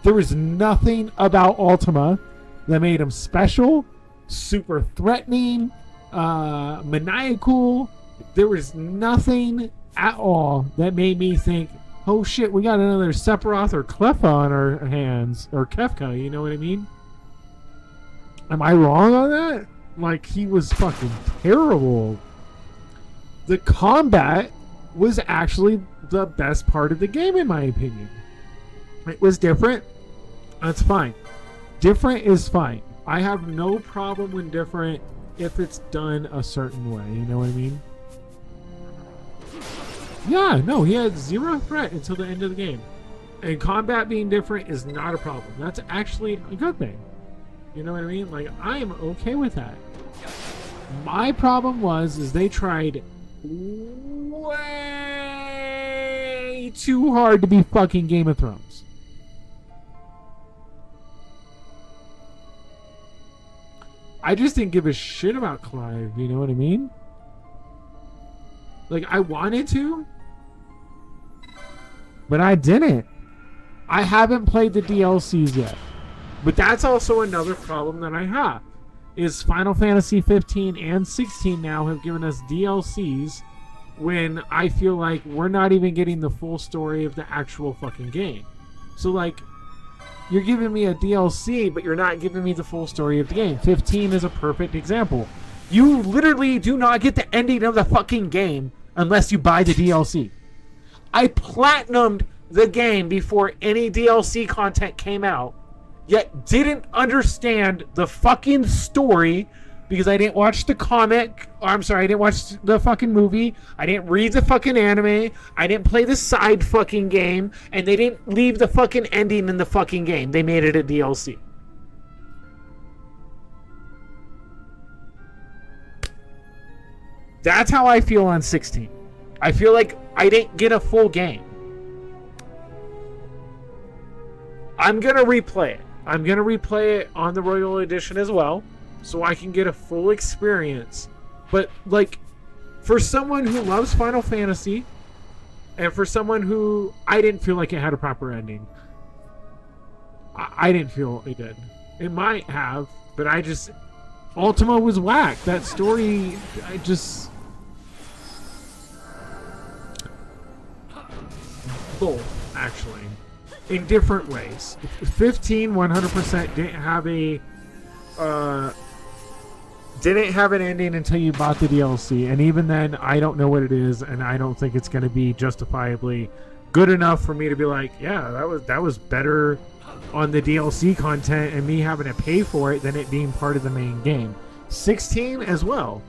There was nothing about Ultima that made him special, super threatening, maniacal. There was nothing at all that made me think, oh shit, we got another Sephiroth or Cleffa on our hands, or Kefka, you know what I mean? Am I wrong on that? Like, he was fucking terrible. The combat was actually the best part of the game, in my opinion. It was different. That's fine. Different is fine. I have no problem with different if it's done a certain way. You know what I mean? Yeah, no, he had zero threat until the end of the game. And combat being different is not a problem. That's actually a good thing. You know what I mean? Like, I am okay with that. My problem is they tried way too hard to be fucking Game of Thrones. I just didn't give a shit about Clive, you know what I mean? Like, I wanted to, but I didn't. I haven't played the DLCs yet. But that's also another problem that I have. Is Final Fantasy 15 and 16 now have given us DLCs when I feel like we're not even getting the full story of the actual fucking game. So, like, you're giving me a DLC, but you're not giving me the full story of the game. 15 is a perfect example. You literally do not get the ending of the fucking game unless you buy the DLC. I platinumed the game before any DLC content came out, yet didn't understand the fucking story because I didn't watch the comic. Or, I'm sorry, I didn't watch the fucking movie. I didn't read the fucking anime. I didn't play the side fucking game. And they didn't leave the fucking ending in the fucking game. They made it a DLC. That's how I feel on 16. I feel like I didn't get a full game. I'm going to replay it. I'm going to replay it on the Royal Edition as well, so I can get a full experience. But, like, for someone who loves Final Fantasy, and for someone who I didn't feel like it had a proper ending. I didn't feel it did. It might have, but I just... Ultima was whack. That story, I just... Both, actually. In different ways. 15 100% didn't have an ending until you bought the DLC, and even then I don't know what it is, and I don't think it's going to be justifiably good enough for me to be like, yeah, that was better on the DLC content and me having to pay for it than it being part of the main game. 16 as well,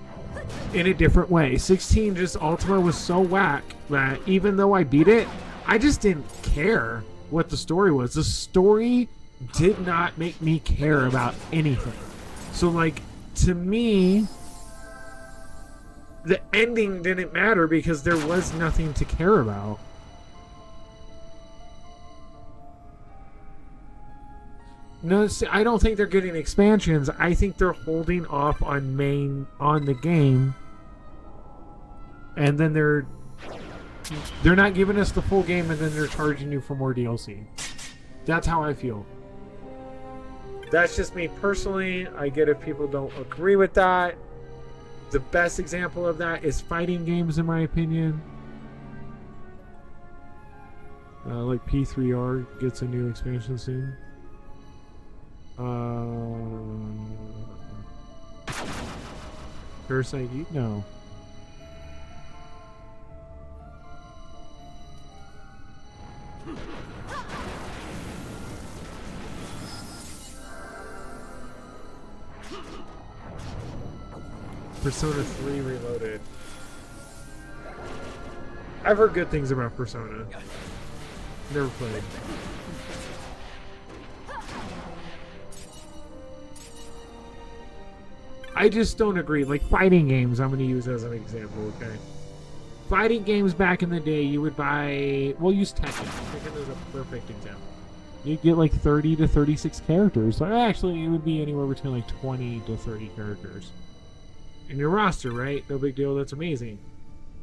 in a different way. 16 just Ultima was so whack that even though I beat it, I just didn't care what the story was. The story did not make me care about anything. So, like, to me, the ending didn't matter because there was nothing to care about. No, see, I don't think they're getting expansions. I think they're holding off on the game, and then they're not giving us the full game, and then they're charging you for more DLC. That's how I feel. That's just me personally. I get if people don't agree with that. The best example of that is fighting games, in my opinion. Like P3R gets a new expansion soon. Parasite Eve? No. Persona 3 Reloaded. I've heard good things about Persona. Never played. I just don't agree. Like, fighting games, I'm going to use as an example, okay? Fighting games back in the day, you would buy... We'll use Tekken. Tekken is a perfect example. You'd get like 30 to 36 characters. Actually, it would be anywhere between like 20 to 30 characters in your roster, right? No big deal. That's amazing.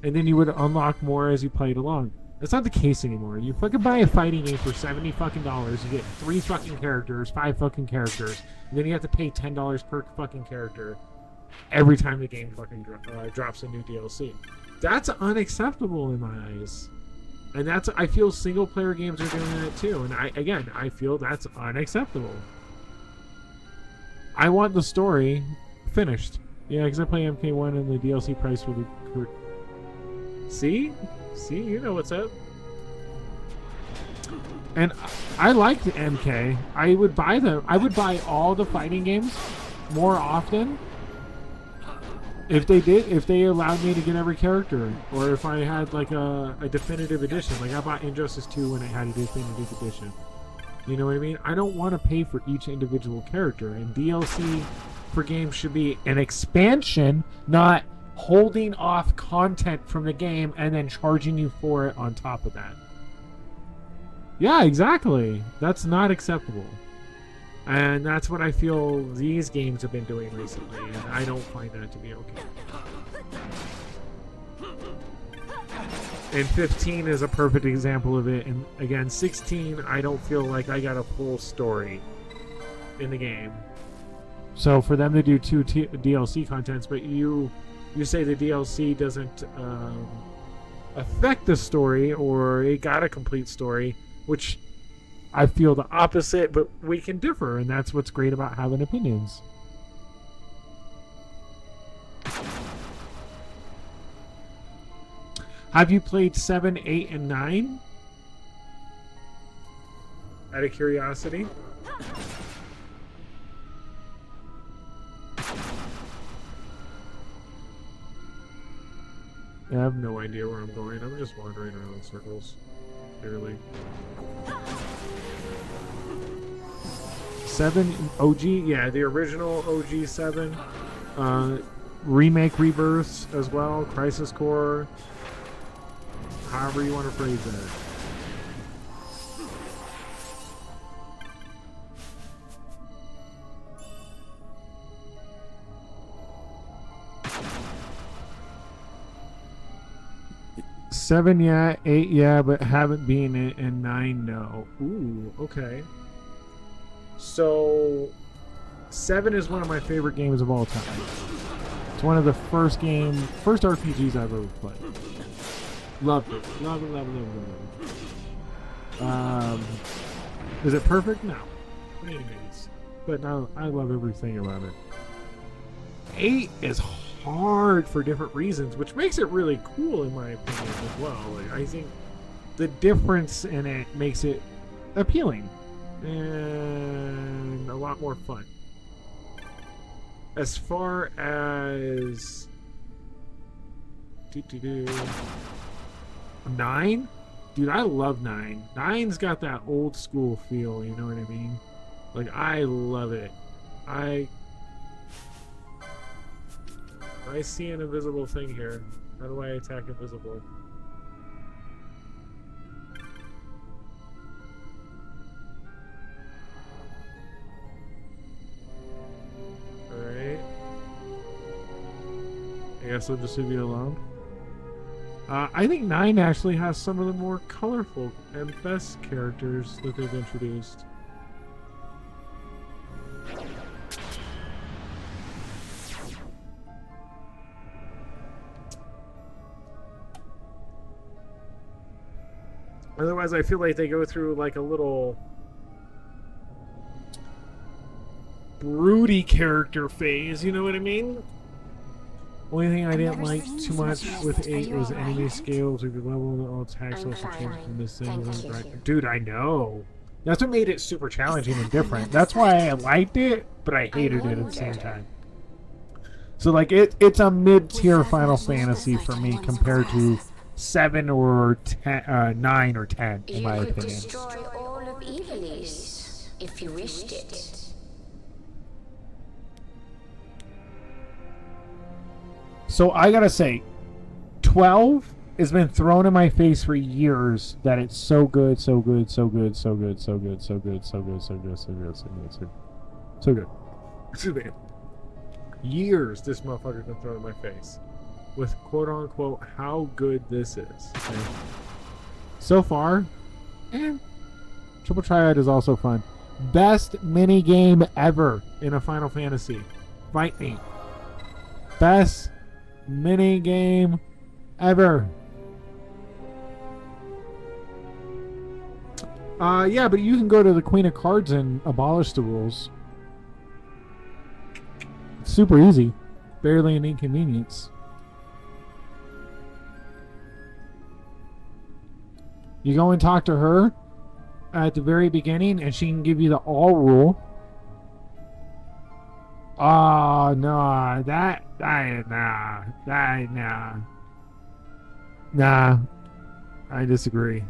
And then you would unlock more as you played along. That's not the case anymore. You fucking buy a fighting game for $70 fucking dollars. You get 3 fucking characters, 5 fucking characters, and then you have to pay $10 per fucking character every time the game fucking drops a new DLC. That's unacceptable in my eyes. And that's, I feel single player games are doing that too. And I feel that's unacceptable. I want the story finished. Yeah, because I play MK1 and the DLC price will be... See, you know what's up. And I like the MK. I would buy them. I would buy all the fighting games more often if they allowed me to get every character, or if I had like a definitive edition. Like I bought Injustice 2 when it had a definitive edition. You know what I mean? I don't want to pay for each individual character, and DLC for games should be an expansion, not holding off content from the game and then charging you for it on top of that. Yeah, exactly. That's not acceptable. And that's what I feel these games have been doing recently, and I don't find that to be okay. And 15 is a perfect example of it, and again, 16, I don't feel like I got a full story in the game. So for them to do two DLC contents, but you say the DLC doesn't affect the story, or it got a complete story, which I feel the opposite, but we can differ, and that's what's great about having opinions. Have you played 7, 8, and 9? Out of curiosity. I have no idea where I'm going. I'm just wandering around in circles. Clearly. 7 OG? Yeah, the original OG 7. Remake Rebirths as well. Crisis Core. However you want to phrase that. Seven, yeah. 8, yeah, but haven't been it, and 9, no. Ooh, okay. So, 7 is one of my favorite games of all time. It's one of the first RPGs I've ever played. Loved it. Love it. Is it perfect? No. By any means. But no, I love everything about it. 8 is hard for different reasons, which makes it really cool in my opinion as well. Like, I think the difference in it makes it appealing and a lot more fun. As far as 9, dude, I love 9. 9's got that old school feel, you know what I mean? Like, I love it. I see an invisible thing here. How do I attack invisible? Alright. I guess I'll just leave you alone. I think 9 actually has some of the more colorful and best characters that they've introduced. Otherwise, I feel like they go through like a little broody character phase, you know what I mean? Only thing I didn't like too much with 8 was enemy scales. If you level, all attacks also change from this thing. Dude, I know. That's what made it super challenging and different. That's why I liked it, but I hated it at the same time. So like it's a mid-tier Final Fantasy for me compared to 7 or 10, 9 or 10, in my opinion. You could destroy all of Ivalice if you wished it. So I gotta say, 12 has been thrown in my face for years that it's so good, so good, so good, so good, so good, so good, so good, so good, so good, so good, so good. Excuse me. Years this motherfucker's been thrown in my face with quote unquote how good this is. Okay? So far, Triple Triad is also fun. Best mini game ever in a Final Fantasy. Fight me. Best mini game ever. Yeah, but you can go to the Queen of Cards and abolish the rules. It's super easy. Barely an inconvenience. You go and talk to her at the very beginning, and she can give you the all rule. Oh, no. Nah. I disagree.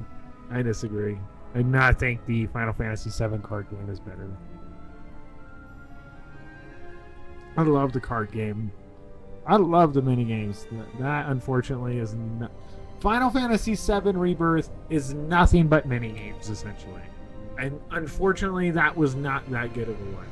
I do not think the Final Fantasy VII card game is better. I love the card game. I love the minigames. That, unfortunately, is not... Final Fantasy VII Rebirth is nothing but minigames, essentially. And unfortunately, that was not that good of a one.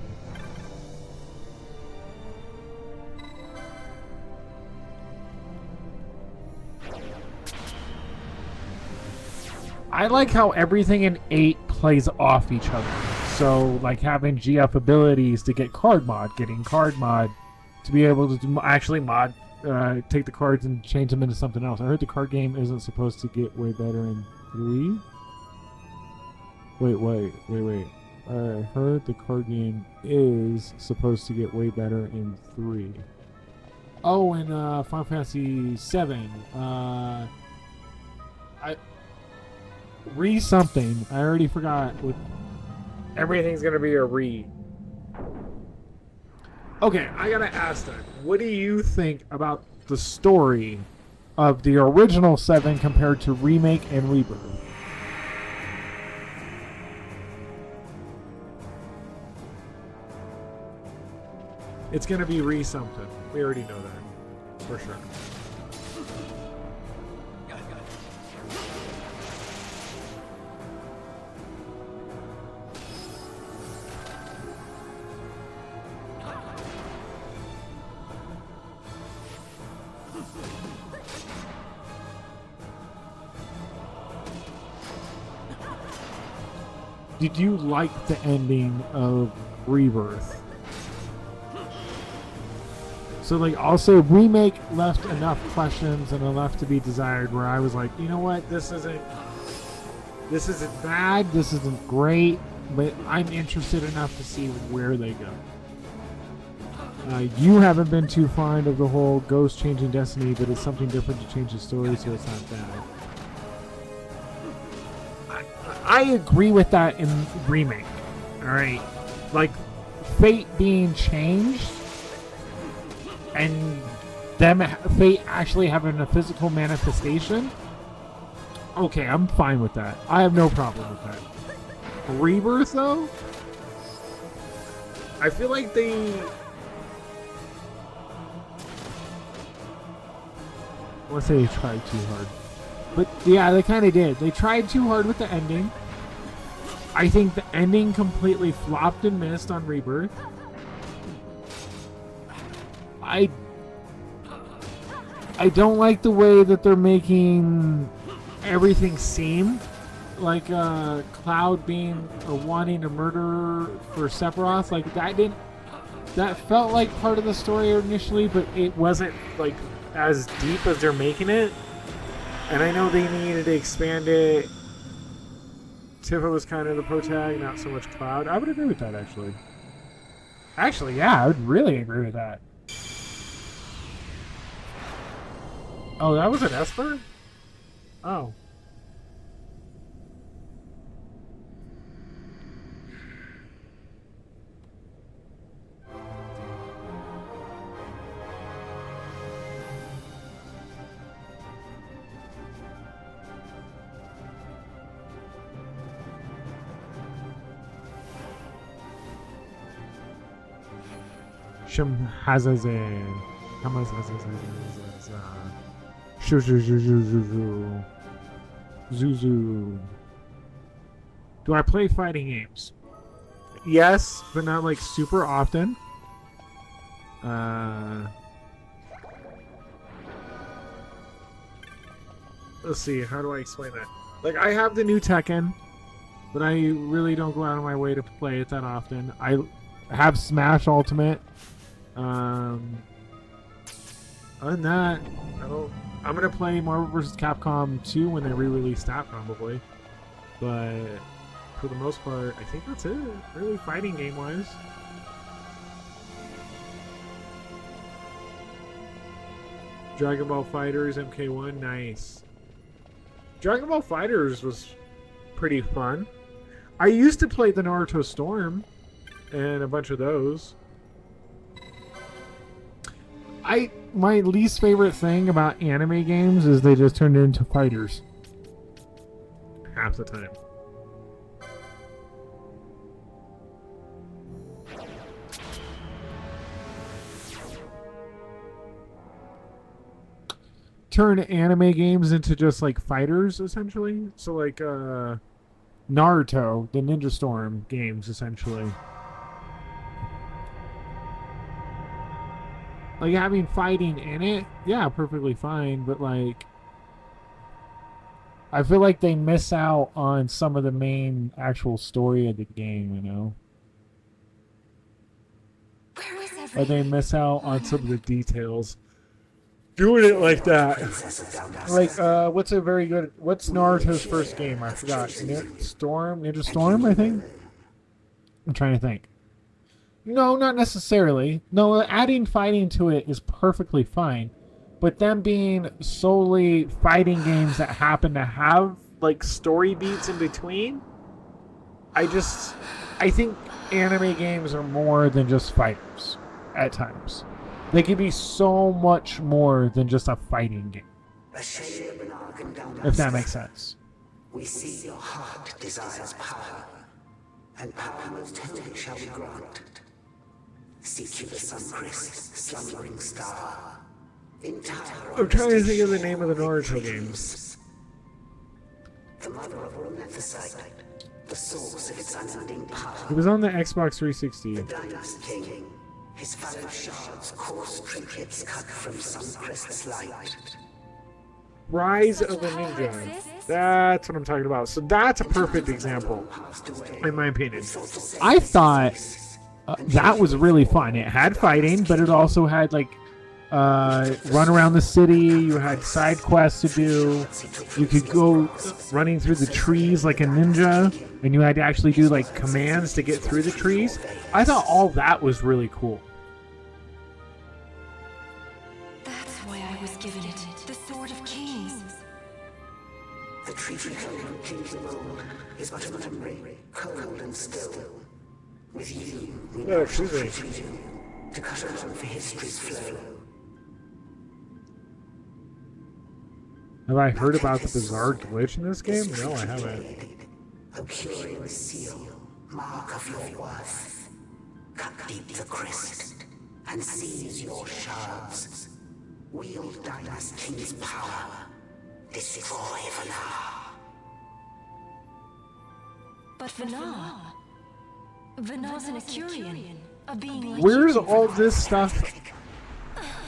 I like how everything in 8 plays off each other. So, like having GF abilities to get card mod, getting card mod to be able to actually mod, take the cards and change them into something else. I heard the card game isn't supposed to get way better in 3. Wait. I heard the card game is supposed to get way better in 3. Oh, in Final Fantasy VII. Something. I already forgot. Everything's gonna be a re. Okay, I gotta ask then. What do you think about the story of the original 7 compared to Remake and Rebirth? It's gonna be re something. We already know that. For sure. Did you like the ending of Rebirth? So, like, also, Remake left enough questions and enough to be desired where I was like, you know what, this isn't bad, this isn't great, but I'm interested enough to see where they go. You haven't been too fond of the whole ghost changing destiny, but it's something different to change the story, so it's not bad. I agree with that in Remake. Alright. Like, fate being changed and fate actually having a physical manifestation. Okay, I'm fine with that. I have no problem with that. Rebirth, though? I feel like they... I want to say they tried too hard. But yeah, they kind of did. They tried too hard with the ending. I think the ending completely flopped and missed on Rebirth. I don't like the way that they're making everything seem like Cloud being wanting to murder for Sephiroth. Like that felt like part of the story initially, but it wasn't like as deep as they're making it. And I know they needed to expand it. Tifa was kind of the protag, not so much Cloud. I would agree with that, actually. Actually, yeah, I would really agree with that. Oh, that was an Esper? Oh. Zuzu. Do I play fighting games? Yes, but not like super often. Let's see, how do I explain that? Like, I have the new Tekken, but I really don't go out of my way to play it that often. I have Smash Ultimate. Other than that, I'm gonna play Marvel vs. Capcom 2 when they re-release that, probably. But for the most part, I think that's it. Really, fighting game wise. Dragon Ball Fighters MK1, nice. Dragon Ball Fighters was pretty fun. I used to play the Naruto Storm and a bunch of those. My least favorite thing about anime games is they just turned into fighters. Half the time. Turn anime games into just like fighters, essentially. So like Naruto, the Ninja Storm games, essentially. Like having fighting in it, yeah, perfectly fine, but like I feel like they miss out on some of the main actual story of the game, you know? Or they miss out on some of the details. Doing it like that. Like, what's Naruto's first game? I forgot. Ninja Storm, I think? I'm trying to think. No, not necessarily. No, adding fighting to it is perfectly fine. But them being solely fighting games that happen to have, like, story beats in between, I think anime games are more than just fighters at times. They can be so much more than just a fighting game. If that makes sense. We see your heart desires power, and power most holy shall be granted. Seek you the sun-kissed, slumbering star. I'm trying to think of the name of the Naruto games. The mother of Remake, the source of its unending power. It was on the Xbox 360. The Dynast King, his fellow shards, coarse trinkets cut from sun-crest's light. Rise of the Ninja. That's what I'm talking about. So that's a perfect example, in my opinion. I thought that was really fun. It had fighting, but it also had like run around the city. You had side quests to do. You could go running through the trees like a ninja, and you had to actually do like commands to get through the trees. I thought all that was really cool. That's why I was given it, the Sword of Kings. The treaty of kings of old is but a memory, cold and still. With you, we know excuse me. to cut along for history's flow. Have I heard about the bizarre glitch in this game? No, I haven't. A curious seal, mark of your worth. Cut deep the crest, and seize your shards. Wield Dynast King's power. Destroy Vanar. But Vanar's an Acurian, a being like Where's you. all this stuff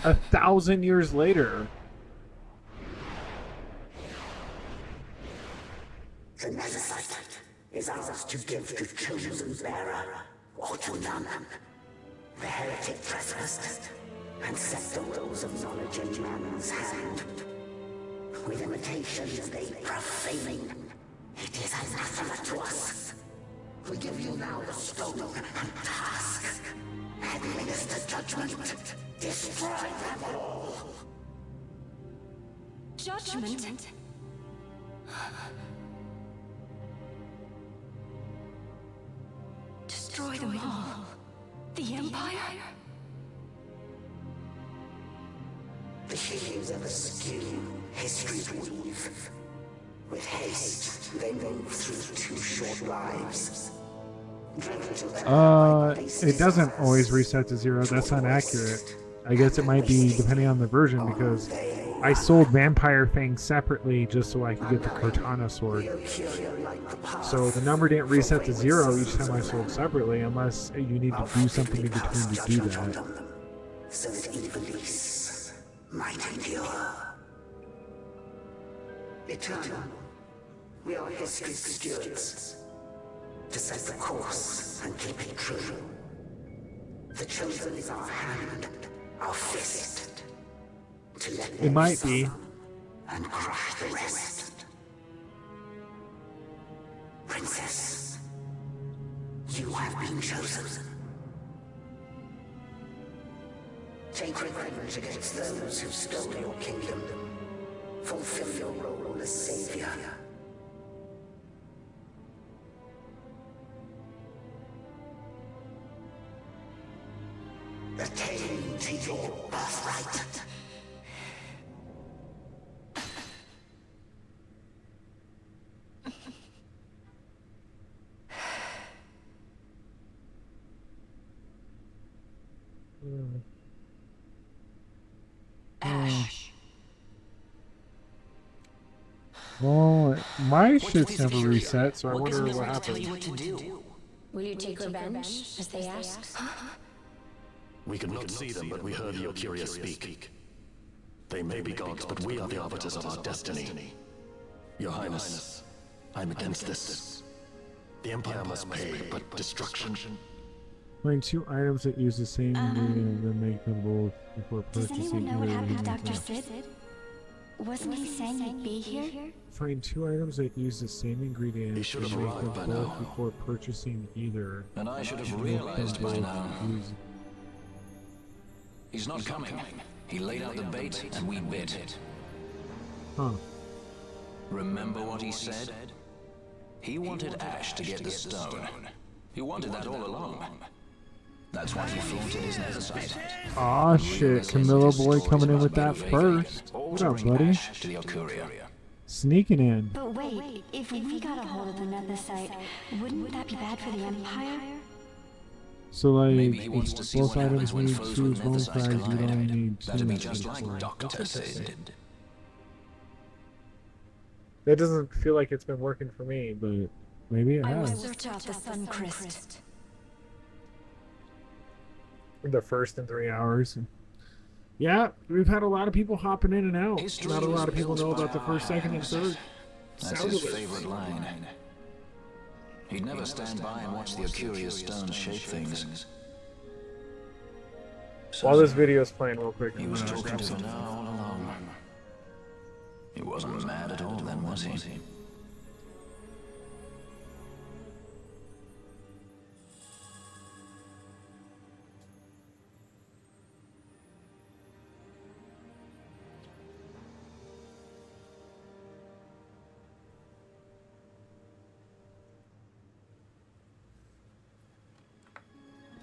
1,000 years later? The Nemesis is ours to give to chosen bearer, or to none. The heretic trespassed, and set the rules of knowledge in man's hand. With imitations they profaning, it is anathema to us. We give you now the stone and task. Administer judgment. Destroy them all. Judgment? Destroy them all? The Empire? The heroes of askew, history's weave. With haste, they move through 2 short lives. It doesn't always reset to 0. That's not accurate. I guess it might be depending on the version, because I sold Vampire Fang separately just so I could get the Cortana sword. So the number didn't reset to 0 each time I sold separately, unless you need to do something in between to do that. So that Iblis might endure. Eternal, we are history's stewards. To set the course and keep it true. The chosen is our hand, our fist. To let It might be. and crush the rest. Princess, You have been chosen. Take revenge against those who stole your kingdom. Fulfill your role as savior. Attain to your birthright. Ash. Well, my What shit's is never Fury? reset, so I What wonder gives me what right to tell you happened. what to do? Will you take revenge, as they ask? We could not see them, but we heard your curious speak. They may be gods, but we are the arbiters of our destiny. Your Highness, I'm against this. The Empire must pay, but destruction... Find 2 items that use the same ingredient and then make them both before Does purchasing anyone know what either happened to of Dr. them. Sid? Wasn't he saying he'd be here? Find 2 items that use the same ingredient He should and have make them arrived by both now. before purchasing either. And I should have Make them realized by both now. use- He's not coming. He laid out the bait and we bit it. Huh. Remember what he said? He wanted Ash to get the stone. He wanted that all along. That's why he flaunted his nether sight. Aw shit, Camilla boy coming in with that first. What up, buddy? Ash to the Okuria. Sneaking in. But wait, if we got a hold of the nether site, wouldn't that be bad for the Empire? So like, Maybe he wants to see both what items happens when need foes 2 with nether bone sites frags, you collide. don't need 2. That'd be just like Dr. Sid. That doesn't feel like it's been working for me. But maybe it I will has. search out the Sun Crest. The first in 3 hours. Yeah, we've had a lot of people hopping in and out. History Not a lot of is people know built about the by first, second, and ours. third. That's Sound his of it. favorite line. He'd never stand by and watch the Okuria stones shape things. While this video is playing real quick, He I'm was gonna talking grab to some. her all along. He wasn't mad at all then, was he?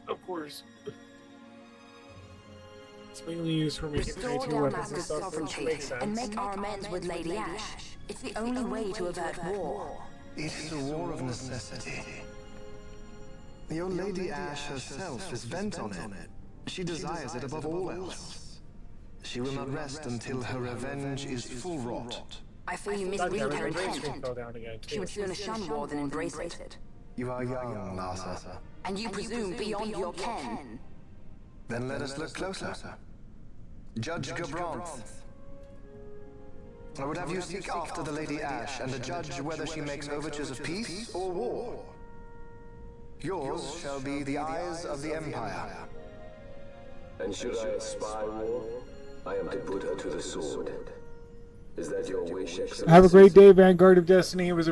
Of course. It's mainly used for making Restore creative Dalmas's weapons and stuff, which sovereignty makes sense. and make our amends with Lady Ash. It's the only way to avert war. It is a war of necessity. Your Lady Ash herself is bent on it. She desires it above all else. She will not rest until her revenge is full wrought. I fear you God damn misread it, her my grade screen intent. fell down again, She too. would sooner shun war than embrace it. You are young, Larsa. And you presume beyond your ken. Then let us look closer. Judge Gabranth. I would have you seek after the Lady Ash and judge whether she makes overtures of peace or war. Yours shall be the eyes of the Empire. And should I spy war, I am to put her to the sword. Is that your wish, Excellency? Have a great day, Vanguard of Destiny. It was I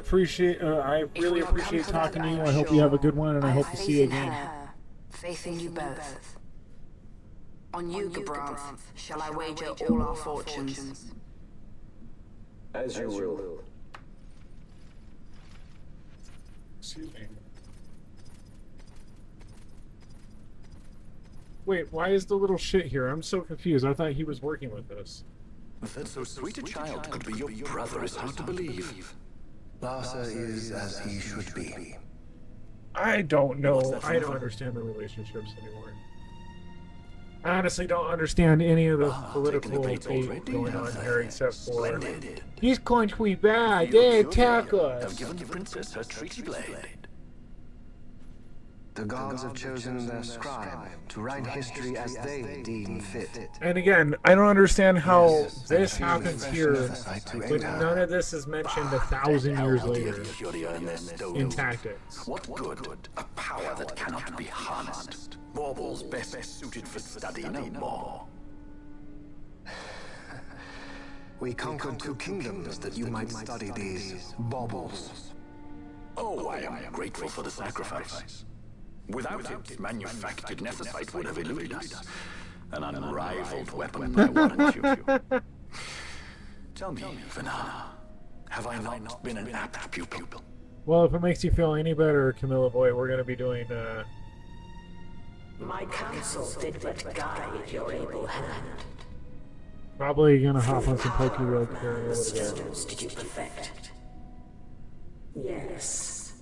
really appreciate talking to you. I hope you have a good one, and I hope to see you again. Faith in you both. On you, Gabranth, shall I wager all our fortunes. As you will. Excuse me. Wait, why is the little shit here? I'm so confused. I thought he was working with us. That so sweet a child could be your brother is hard to believe. Larsa is as he should be. I don't know. I don't understand the relationships anymore. I honestly don't understand any of the political debate going on here except for Splendid. These country bad. They attack Have us. given the princess her treaty blade. The gods have chosen their scribe to write history as they deem fit. And again, I don't understand how Yes, this and happens fresh here, oversight to but aid her. none of this is mentioned 1,000 years later Okuria and their stones. in tactics. What good? A power that cannot be harnessed. Baubles best suited for study, no more. We conquered 2 kingdoms that you might study these baubles. Oh, I am grateful for the sacrifice. Without it, manufactured Nethicite would have eluded us. An unrivaled weapon, I warrant you. Tell me, Vanna, have I not been an apt pupil? Well, if it makes you feel any better, Camilla boy, we're gonna be doing My counsel did but guide your able hand. probably gonna hop on some Pokemon here in a The little bit. stones did you perfect? Yes.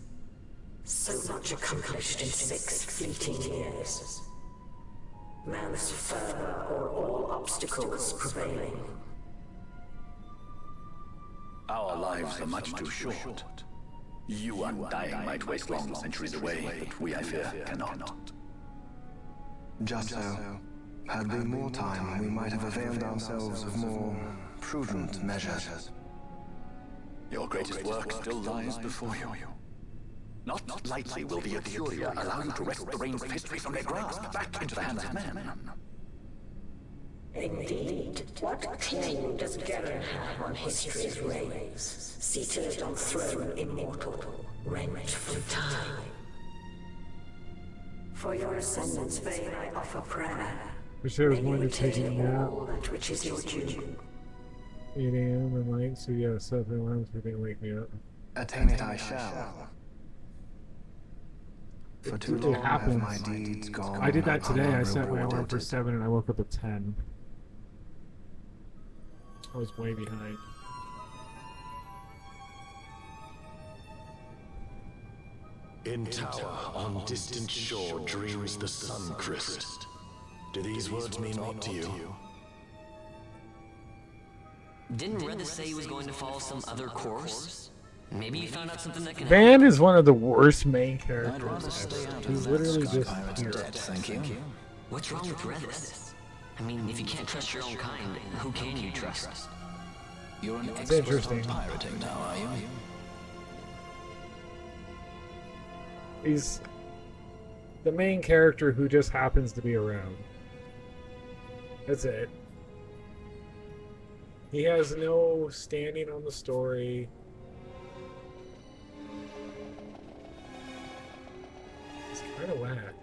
So much accomplished in 6 fleeting years. Man's fervor or all obstacles prevailing. Our lives are much too short. You undying might waste long centuries away, but we, I fear, cannot. Just so. Had we more time, we might have availed ourselves of more prudent measures. Your greatest work still lies before you. Not lightly will the Etheria allow you to wrest the reins of history from their grasp back into the hands of men. Indeed, what claim does Garen have on history's reins? Seated on throne immortal, rent from time. For your ascendant's vein I offer prayer. Wish I was going to take a nap. All that which is your due. 8 a.m. and like, so yeah, 7 alarms are gonna wake me up. Attain it I shall. For too long have my deeds gone. I did that today. I set my unrewarded. alarm for 7 and I woke up at 10. I was way behind. In tower, on distant shore, dreams the sun Christ. Do these words mean aught to you? Didn't Reda say he was going to follow some other course? Maybe you found out something that can Van is one of the worst main characters stay ever. out He's of that literally Sky just Pirate's here. debt, thank you. What's wrong with Redis? I mean, if you can't trust your own kind, who can you trust? You're an It's expert interesting. on pirating now, are you? He's the main character who just happens to be around. That's it. He has no standing on the story. It's kind of whack.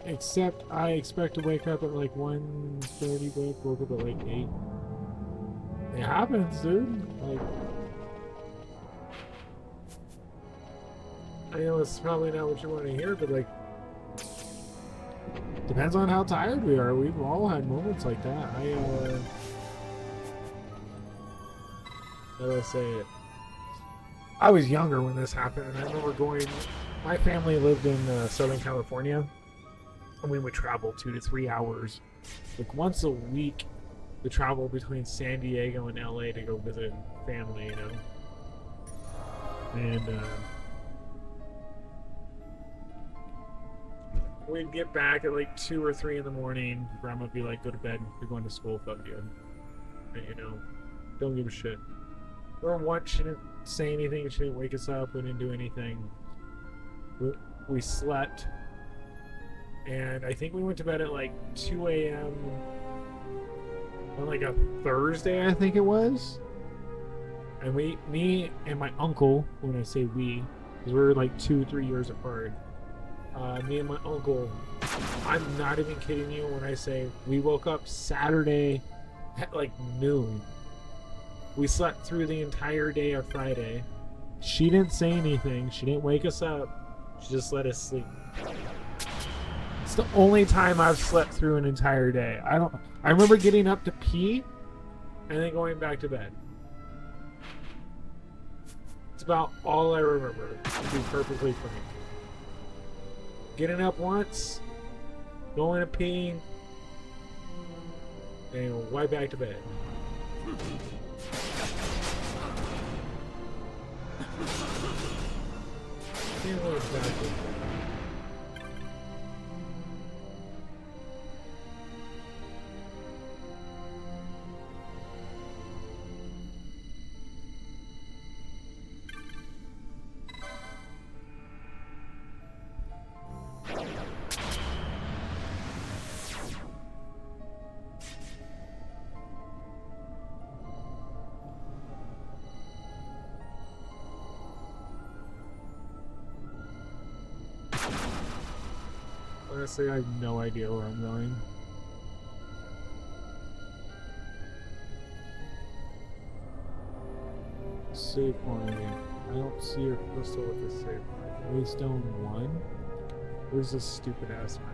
Except I expect to wake up at like 1:30, but woke up at like 8. It happens, dude. Like, I know it's probably not what you want to hear, but like, depends on how tired we are. We've all had moments like that. How do I say it? I was younger when this happened, and I remember going. My family lived in Southern California, and we would travel 2 to 3 hours, like once a week, to travel between San Diego and LA to go visit family, you know. And we'd get back at like 2 or 3 in the morning. Grandma would be like, "Go to bed. You're going to school. Fuck you." And, you know, don't give a shit. Or once she didn't say anything. She didn't wake us up. We didn't do anything. We slept, and I think we went to bed at like 2 a.m. on like a Thursday, I think it was. And me and my uncle, when I say we, because we were like 2-3 years apart. Me and my uncle, I'm not even kidding you when I say we woke up Saturday at like noon. We slept through the entire day of Friday. She didn't say anything. She didn't wake us up. She just let us sleep. It's the only time I've slept through an entire day. I remember getting up to pee and then going back to bed. It's about all I remember, to be perfectly frank. Getting up once, going to pee, and right back to bed. Can't really exactly. Honestly, I have no idea where I'm going. Save point. I don't see a crystal with a save point. Waystone 1? Where's this stupid ass map?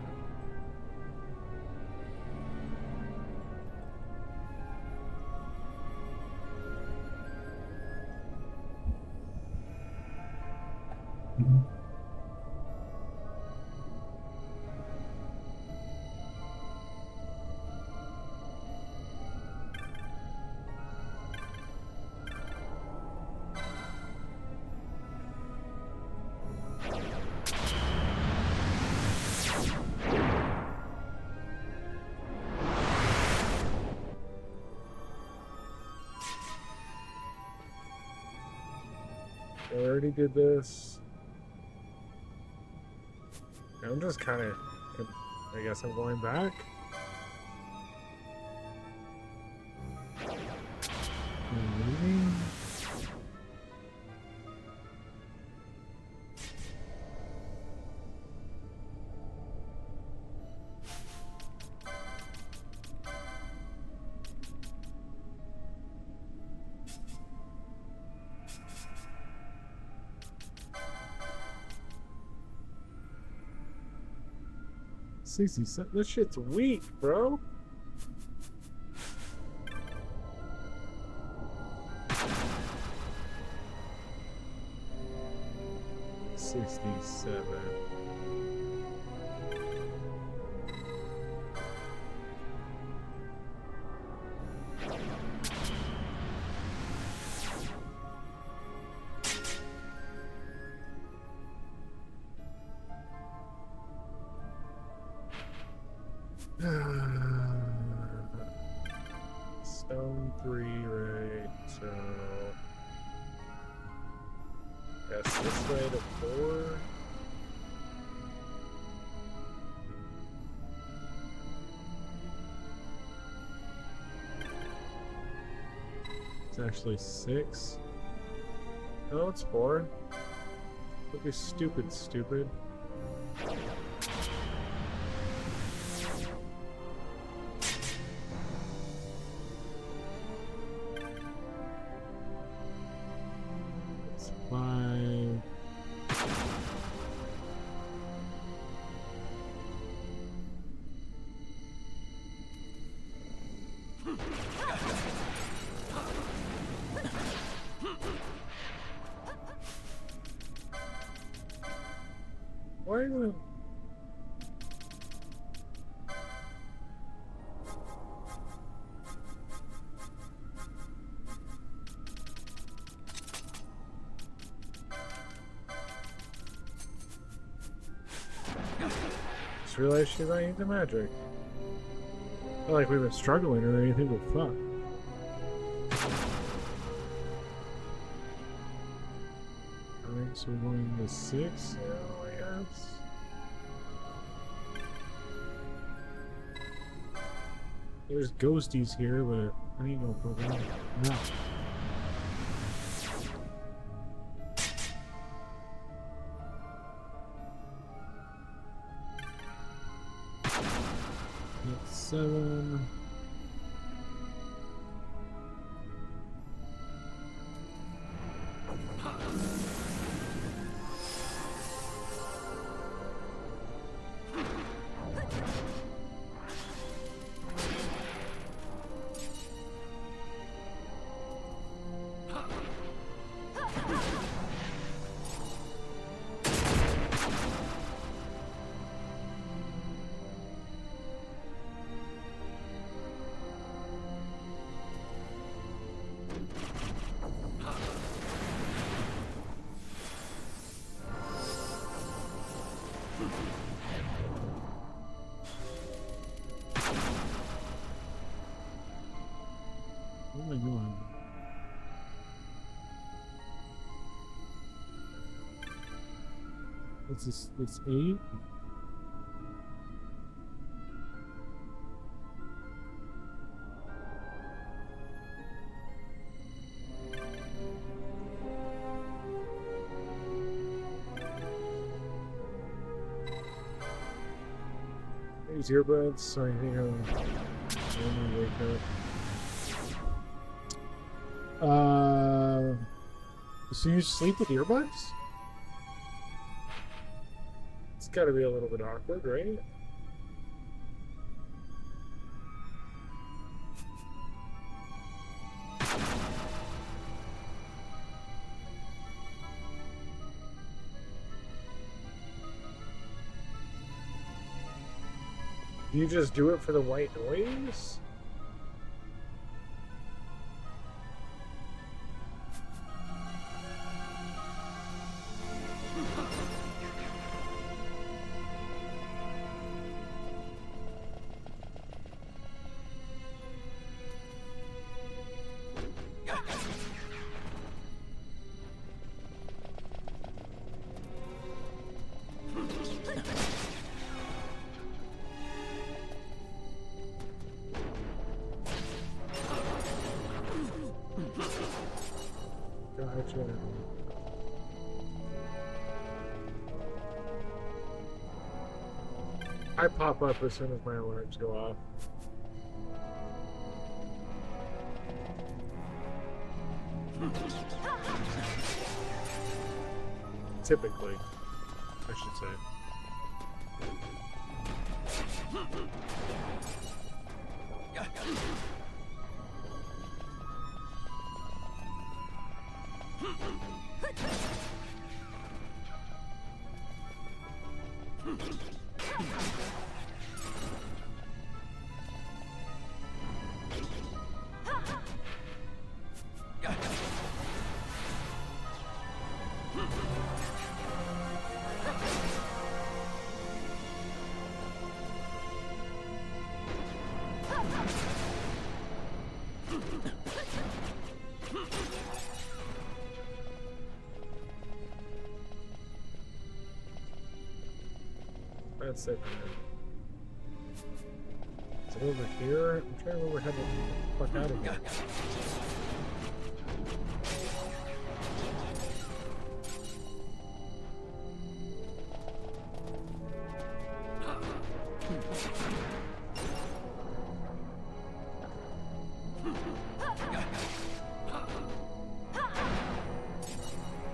I already did this. I'm just kind of, I guess I'm going back. Maybe. This shit's weak, bro. $67. Stone 3, right? So guess this way to 4. It's actually 6. No, it's 4. Look at stupid. It's 5. Why is it? Just realized she's not using magic. Not like we've been struggling or anything, but fuck. Alright, so we're going to 6 now, I guess. There's ghosties here, but I ain't no problem. No. That's 7. What am I doing? What's this? It's 8? use earbuds, so I think I'm gonna wake up. So you sleep with earbuds? It's gotta be a little bit awkward, right? Do you just do it for the white noise? Gotcha. I pop up as soon as my alarms go off. Typically, I should say. That's it. Is it over here? I'm trying to remember how to get the fuck out of here.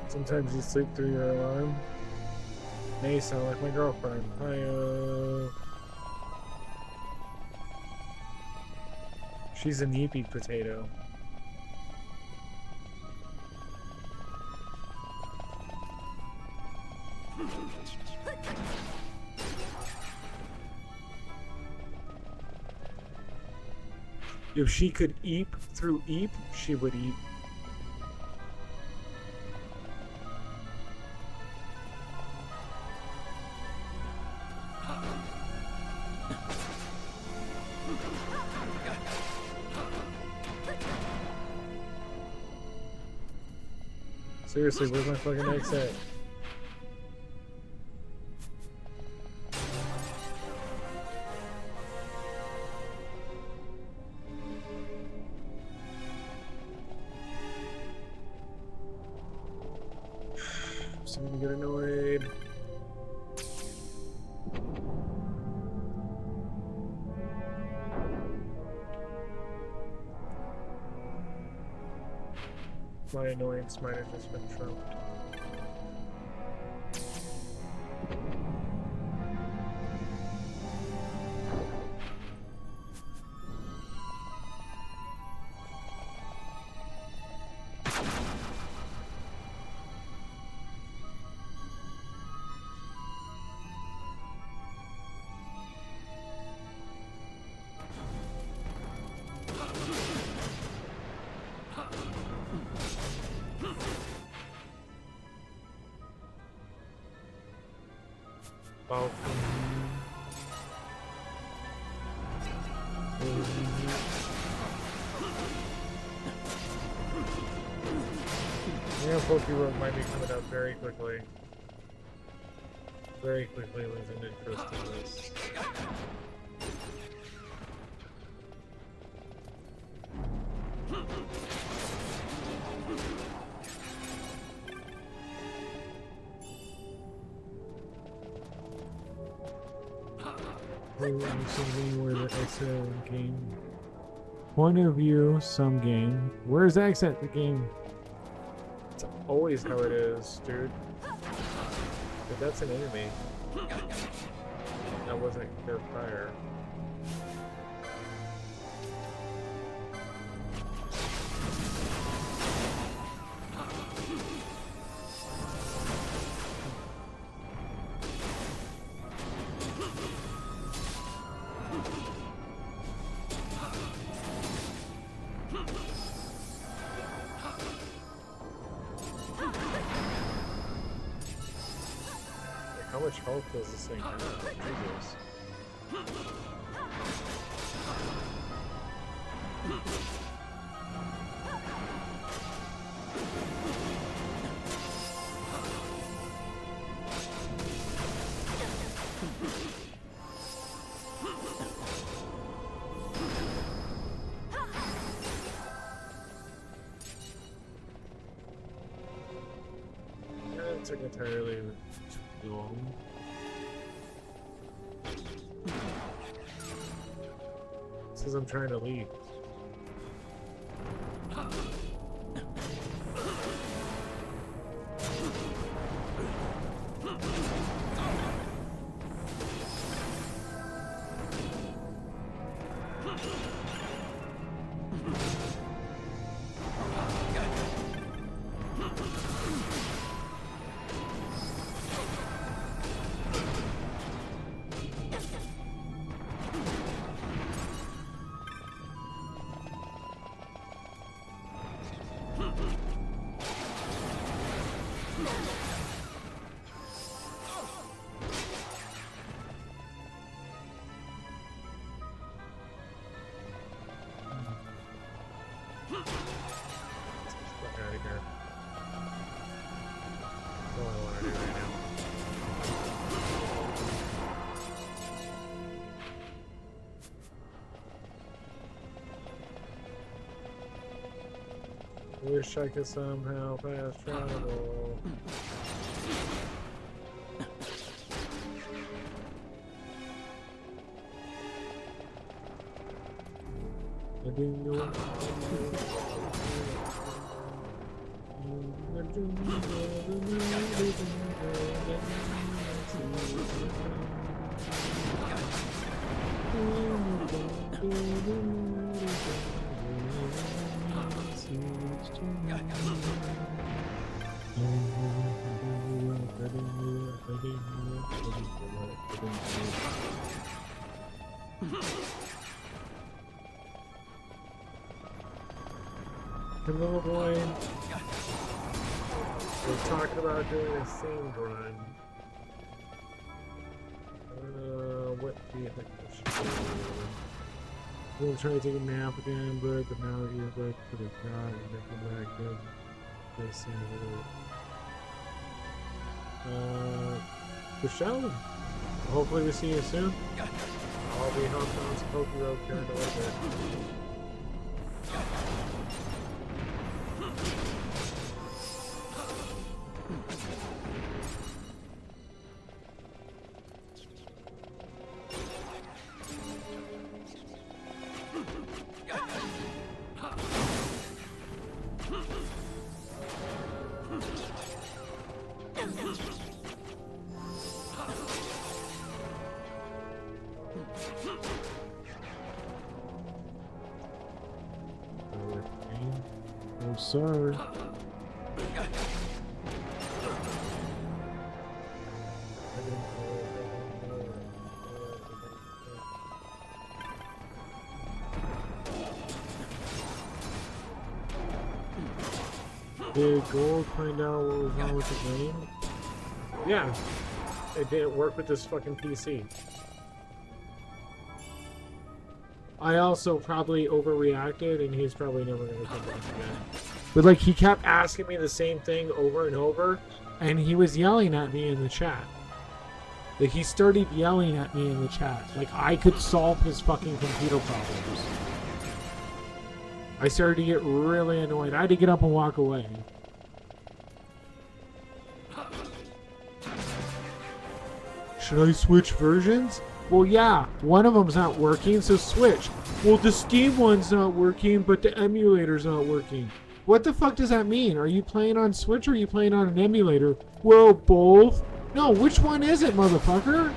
Sometimes you sleep through your alarm. Now you sound like my girlfriend. Hi, she's a neepy potato. If she could eep through eep, she would eep. Seriously, where's my fucking egg set? I'm gonna get annoyed. My annoyance might have just been trumped. Oh. Yeah, Pokemon might be coming up very quickly. Very quickly losing interest in this. Something where the exit game. Point of view, some game. Where's exit the game? It's always how it is, dude. But that's an enemy. That wasn't their prior. How much health does this thing have? Jesus. That took entirely too long. Says I'm trying to leave. Wish I could somehow fast travel. I didn't know. Come on, boy. We're talking about doing a same run. What do you think we should do? We'll try to take a nap again, but now you're like for the crowd and then come back and this and the show. Hopefully we see you soon. I'll be hopping on some Pokey Road here in a little bit. No, sir. Did Gold find out what was wrong with the game? Yeah. It didn't work with this fucking PC. I also probably overreacted, and he's probably never going to come back again. But, like, he kept asking me the same thing over and over, and he was yelling at me in the chat. Like, he started yelling at me in the chat. Like, I could solve his fucking computer problems. I started to get really annoyed. I had to get up and walk away. Should I switch versions? Well, yeah, one of them's not working, so switch. Well, the Steam one's not working, but the emulator's not working. What the fuck does that mean? Are you playing on Switch or are you playing on an emulator? Well, both. No, which one is it, motherfucker?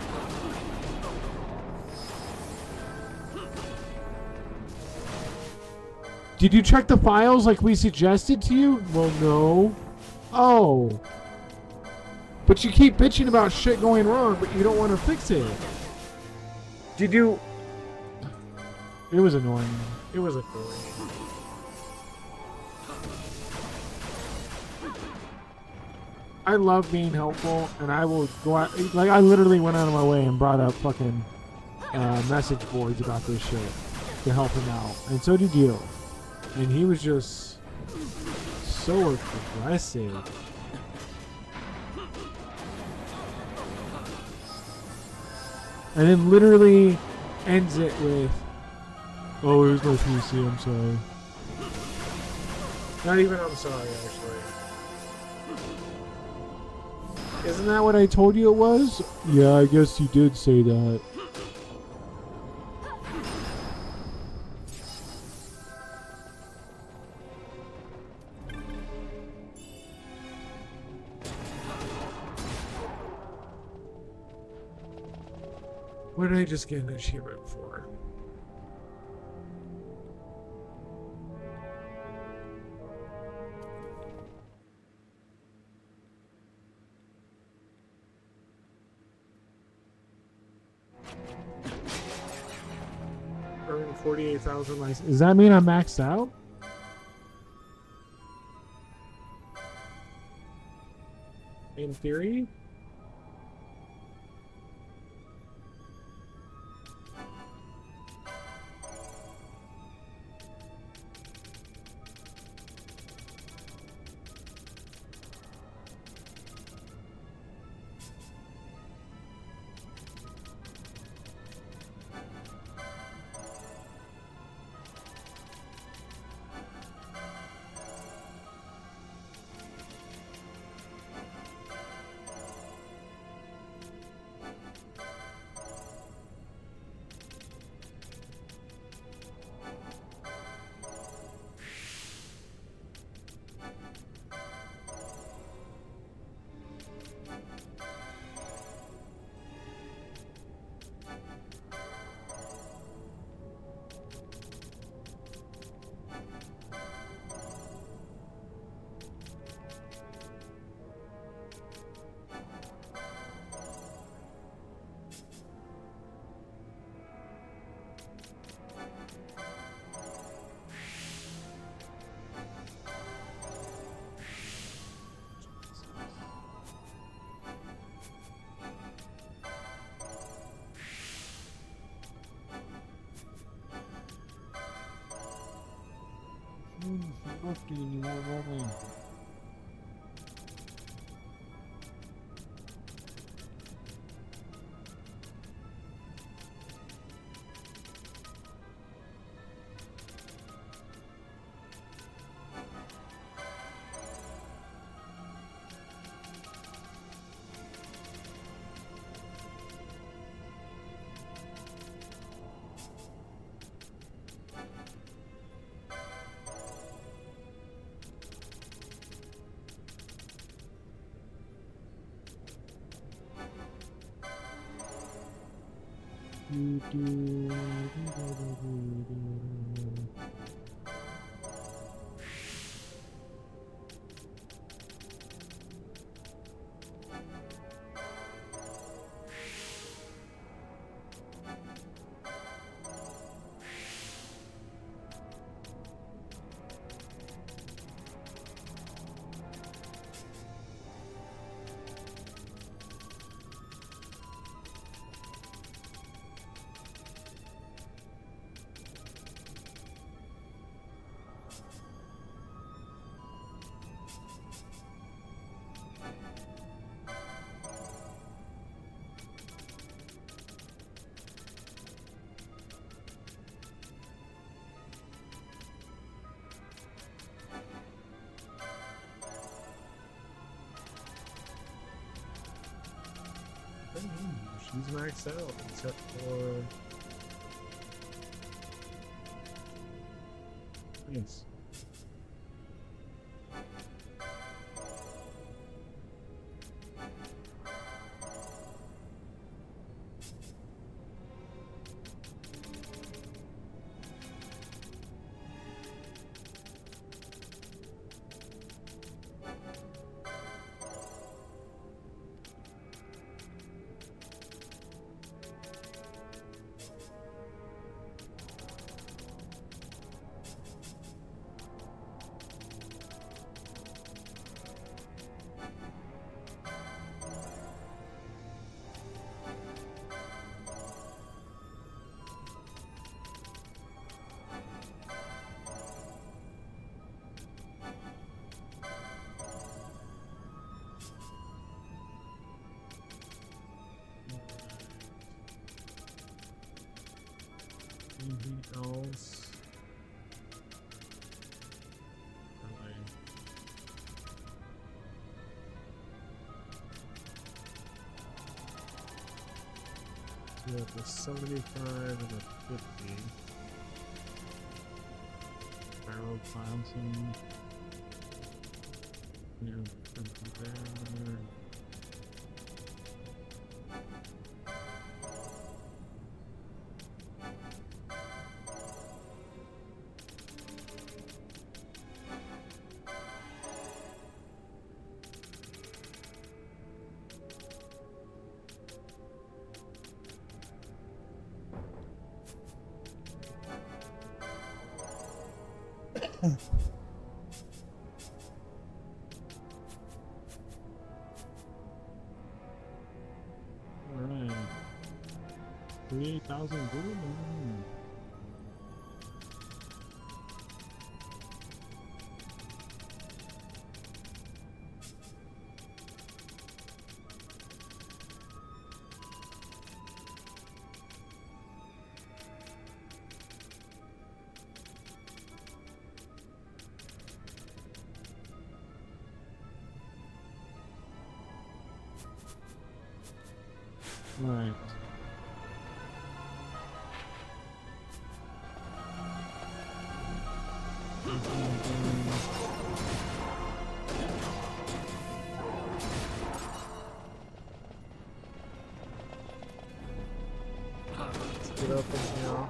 Did you check the files like we suggested to you? Well, no. Oh. But you keep bitching about shit going wrong, but you don't want to fix it. Did you... It was annoying. It was annoying. I love being helpful, and I will go out... Like, I literally went out of my way and brought up fucking message boards about this shit to help him out. And so did you. And he was just so aggressive. And then literally ends it with, "Oh, here's my PC, I'm sorry." Not even I'm sorry, actually. Isn't that what I told you it was? Yeah, I guess you did say that. What did I just get an achievement for? Earn 48,000 licenses. Does that mean I'm maxed out? In theory? He's maxed out except for. Nice. Anything else? Really? We have the 75 and the 50. Barrel Thompson. We have 50 there. Alright. 38,000 gold? Right. Let's get up in here.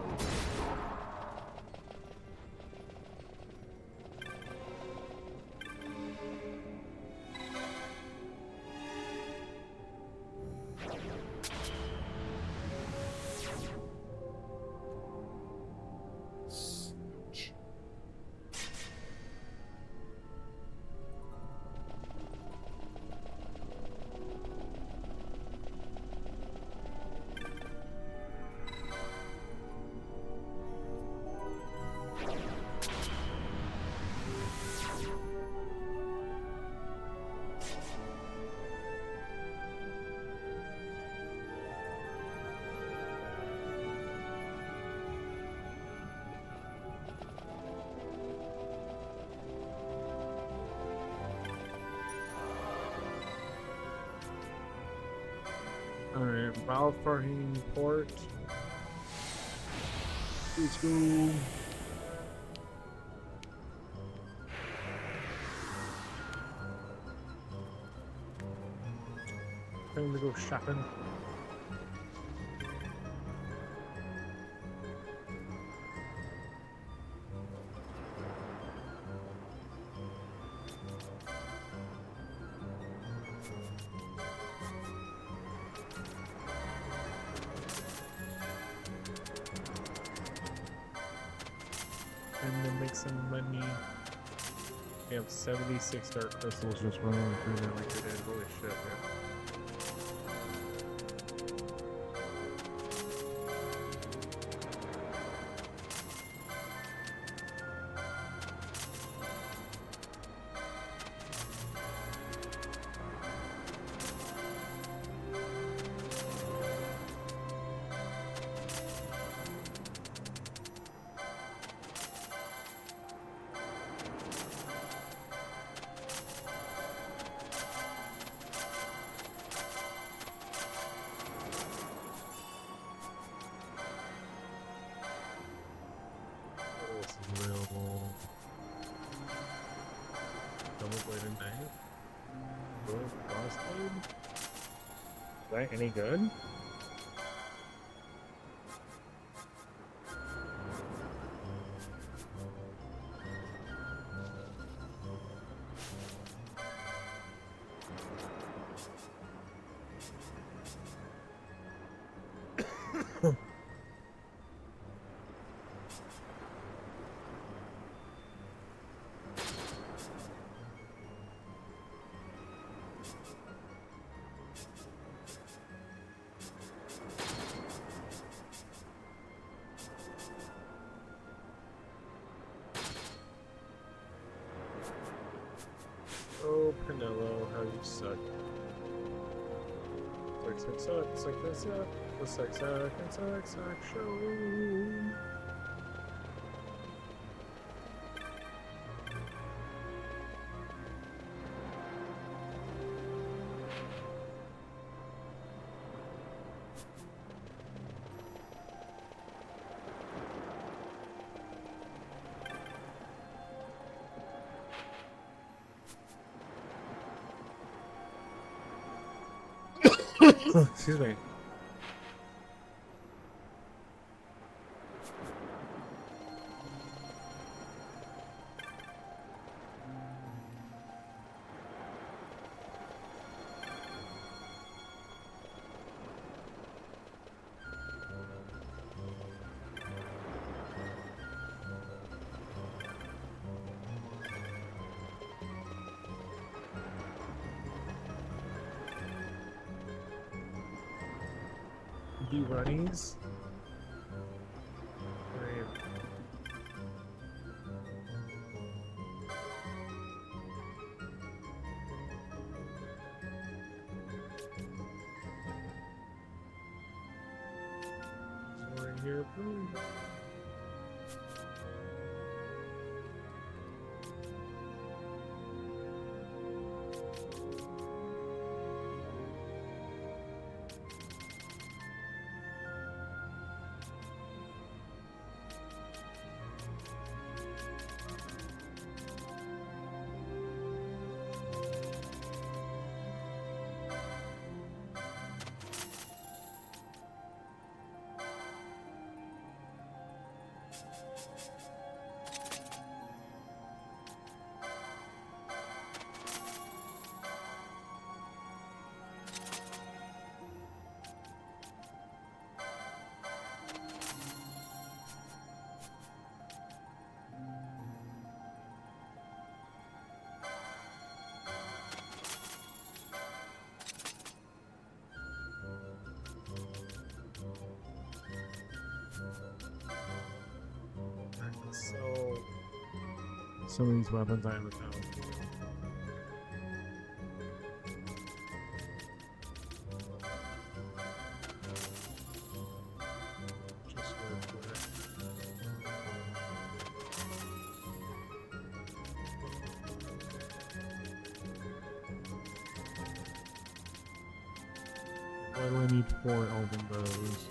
Alright, Malfarhine Port. Let's go. Time to go shopping. And then make some money. We have 76 dark crystals just running through there like we did. Holy shit, man. Double Bladed Knight. Good Crossblade. Is that any good? Oh, Pernillo, how you suck. Suck. The suck show. Excuse me. Do runnies. Great. So we're here, please. So, some of these weapons I haven't found. Just wait for it. Why do I need 4 elven bows?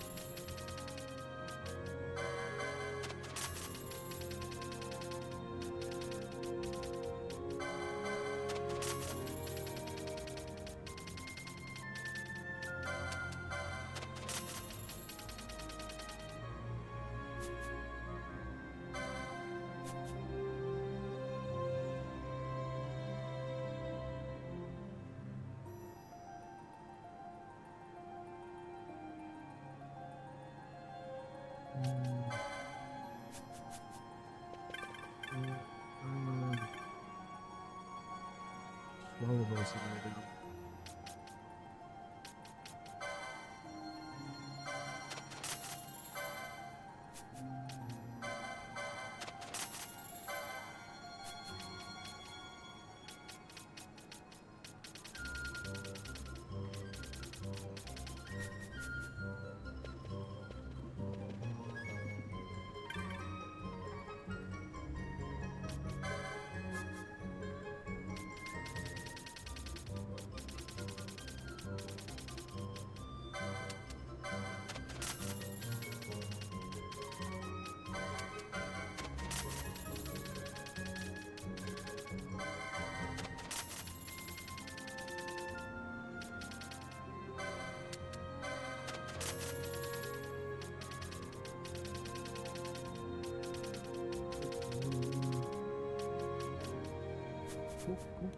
cool.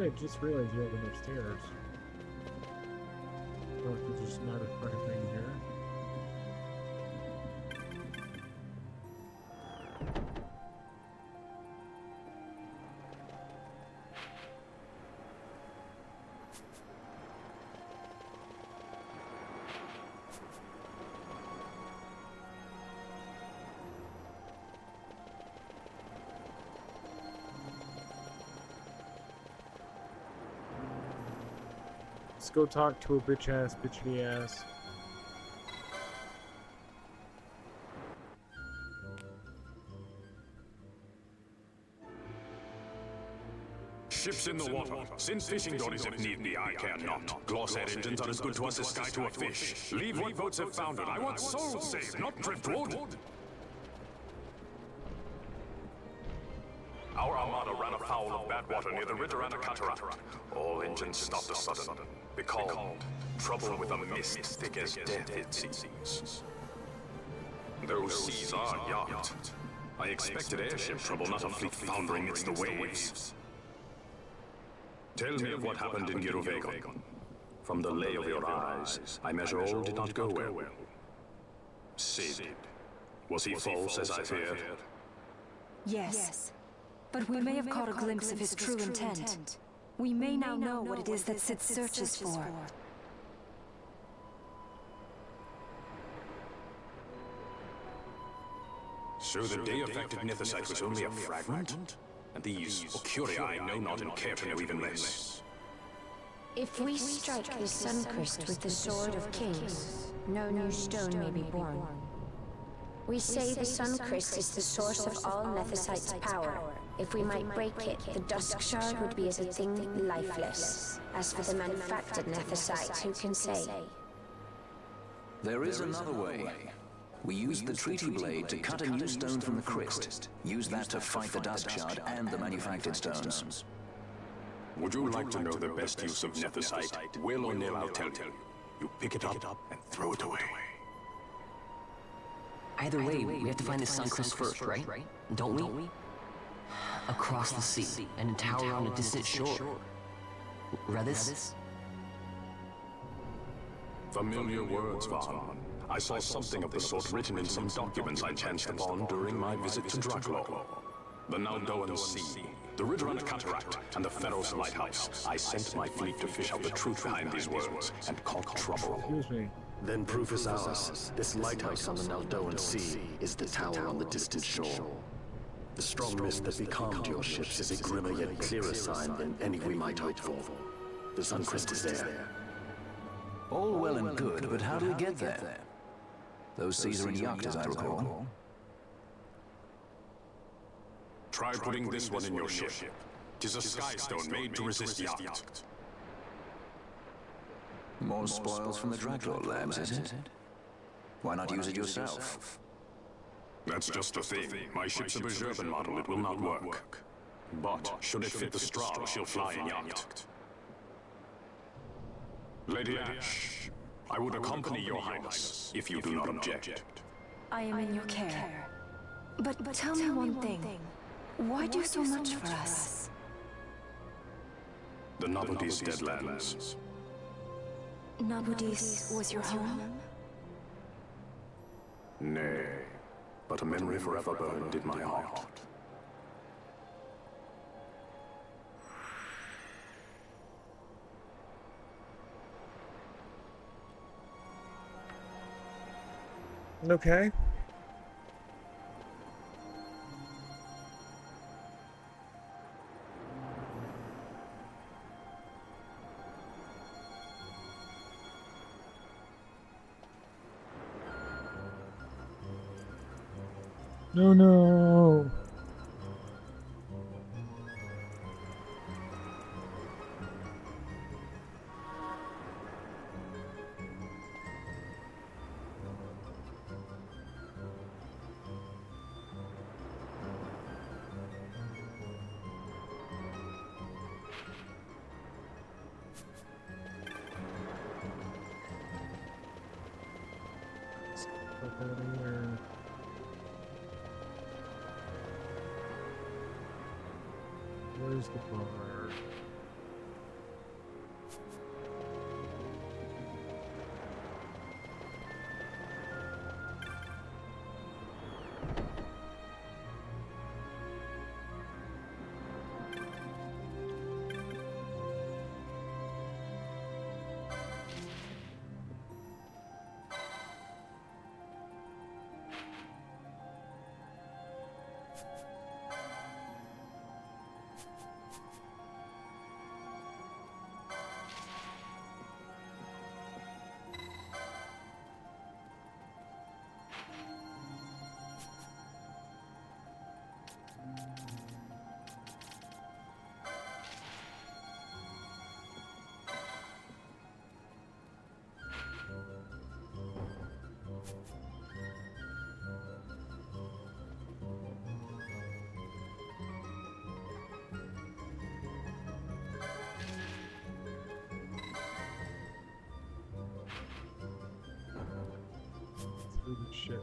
I just realized you have them upstairs. Oh, there's just not a fucking thing here. Let's go talk to a bitchy ass. Ships in the water. Send fishing dories if need be, I care not. Glosshead engines are as good to us as sky to a fish. Leave what boats have foundered. I want souls saved, not driftwood. Our armada ran afoul of bad water near the Residenthiphop cataract. All engines stopped a sudden. Becalmed. Trouble with a mist thick as death, it seems. Those seas are yacht. I expected airship trouble, not a fleet foundering amidst the waves. Tell me of what happened in Girovegon. From the lay of your eyes, I measure all did not go well. Sid. Was he false, as I feared? Yes. But we may have caught a glimpse of his true intent. We may now know what it is that Sid searches for. So the day-affected Nithosite was only a fragment? And these Ocurii know not and care to know even less. If we strike this Suncrest with the Sword of Kings, no new stone may be born. We say the Suncrest is the source of all Nethosite's power. If we might break it, the Dusk Shard would be as a thing lifeless. As for the manufactured Nethosites, who can say? There is another way. We used the Treaty Blade to cut a new stone from the Crest. Use that to fight the Dusk Shard and the manufactured stones. Would you like to know the best use of Nethosite? Will or nil, I'll tell you. You pick it up and throw it away. Either way, we have to find the Suncrest first, right? Don't we? Across the sea, and a tower on a distant shore. Redis? Familiar words, Vaughn. I saw something of the sort written in some documents I chanced upon during my visit to Dracula. The Naldoan Sea, the Rebirth cataract, and the Pharaoh's lighthouse. I sent my fleet to fish out the truth behind these words, and caught trouble. Excuse me. Then proof is ours. This lighthouse on the Naldoan Sea is the tower on the distant shore. The strong mist that becalmed your ships is a grimmer yet clearer sign than any we might hope for. The Suncrest is there. All well and good, but how do we get there? Those seas are in yacht, as I recall. Try putting this one in your ship. 'Tis a sky stone made to resist yacht. More spoils from the Dracula labs, is it? Why not use it yourself? That's just the thing. My ship's a Bergerben model. It will not work. But should it fit the Strahl, she'll fly in yacht. Lady Ash, I would accompany your Highness, if you do not object. I am in your care. But tell me one thing. Why do so much for us? The Nabudis Deadlands. Nabudis was your home? Nay, but a memory forever burned in my heart. Okay. No. Where's the bar? Holy shit.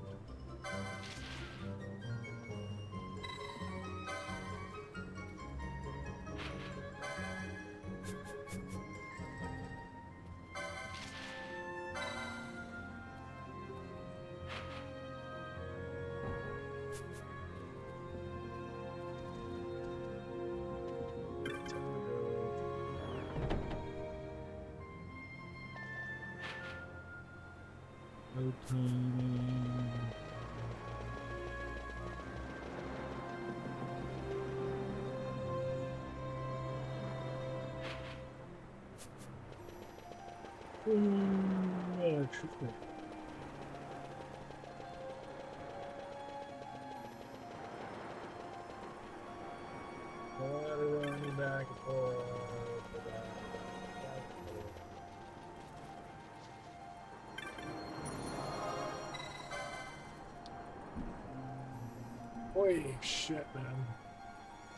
Running back and forth. Holy shit, man.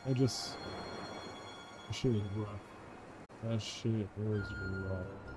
That shit was rough. That shit was rough.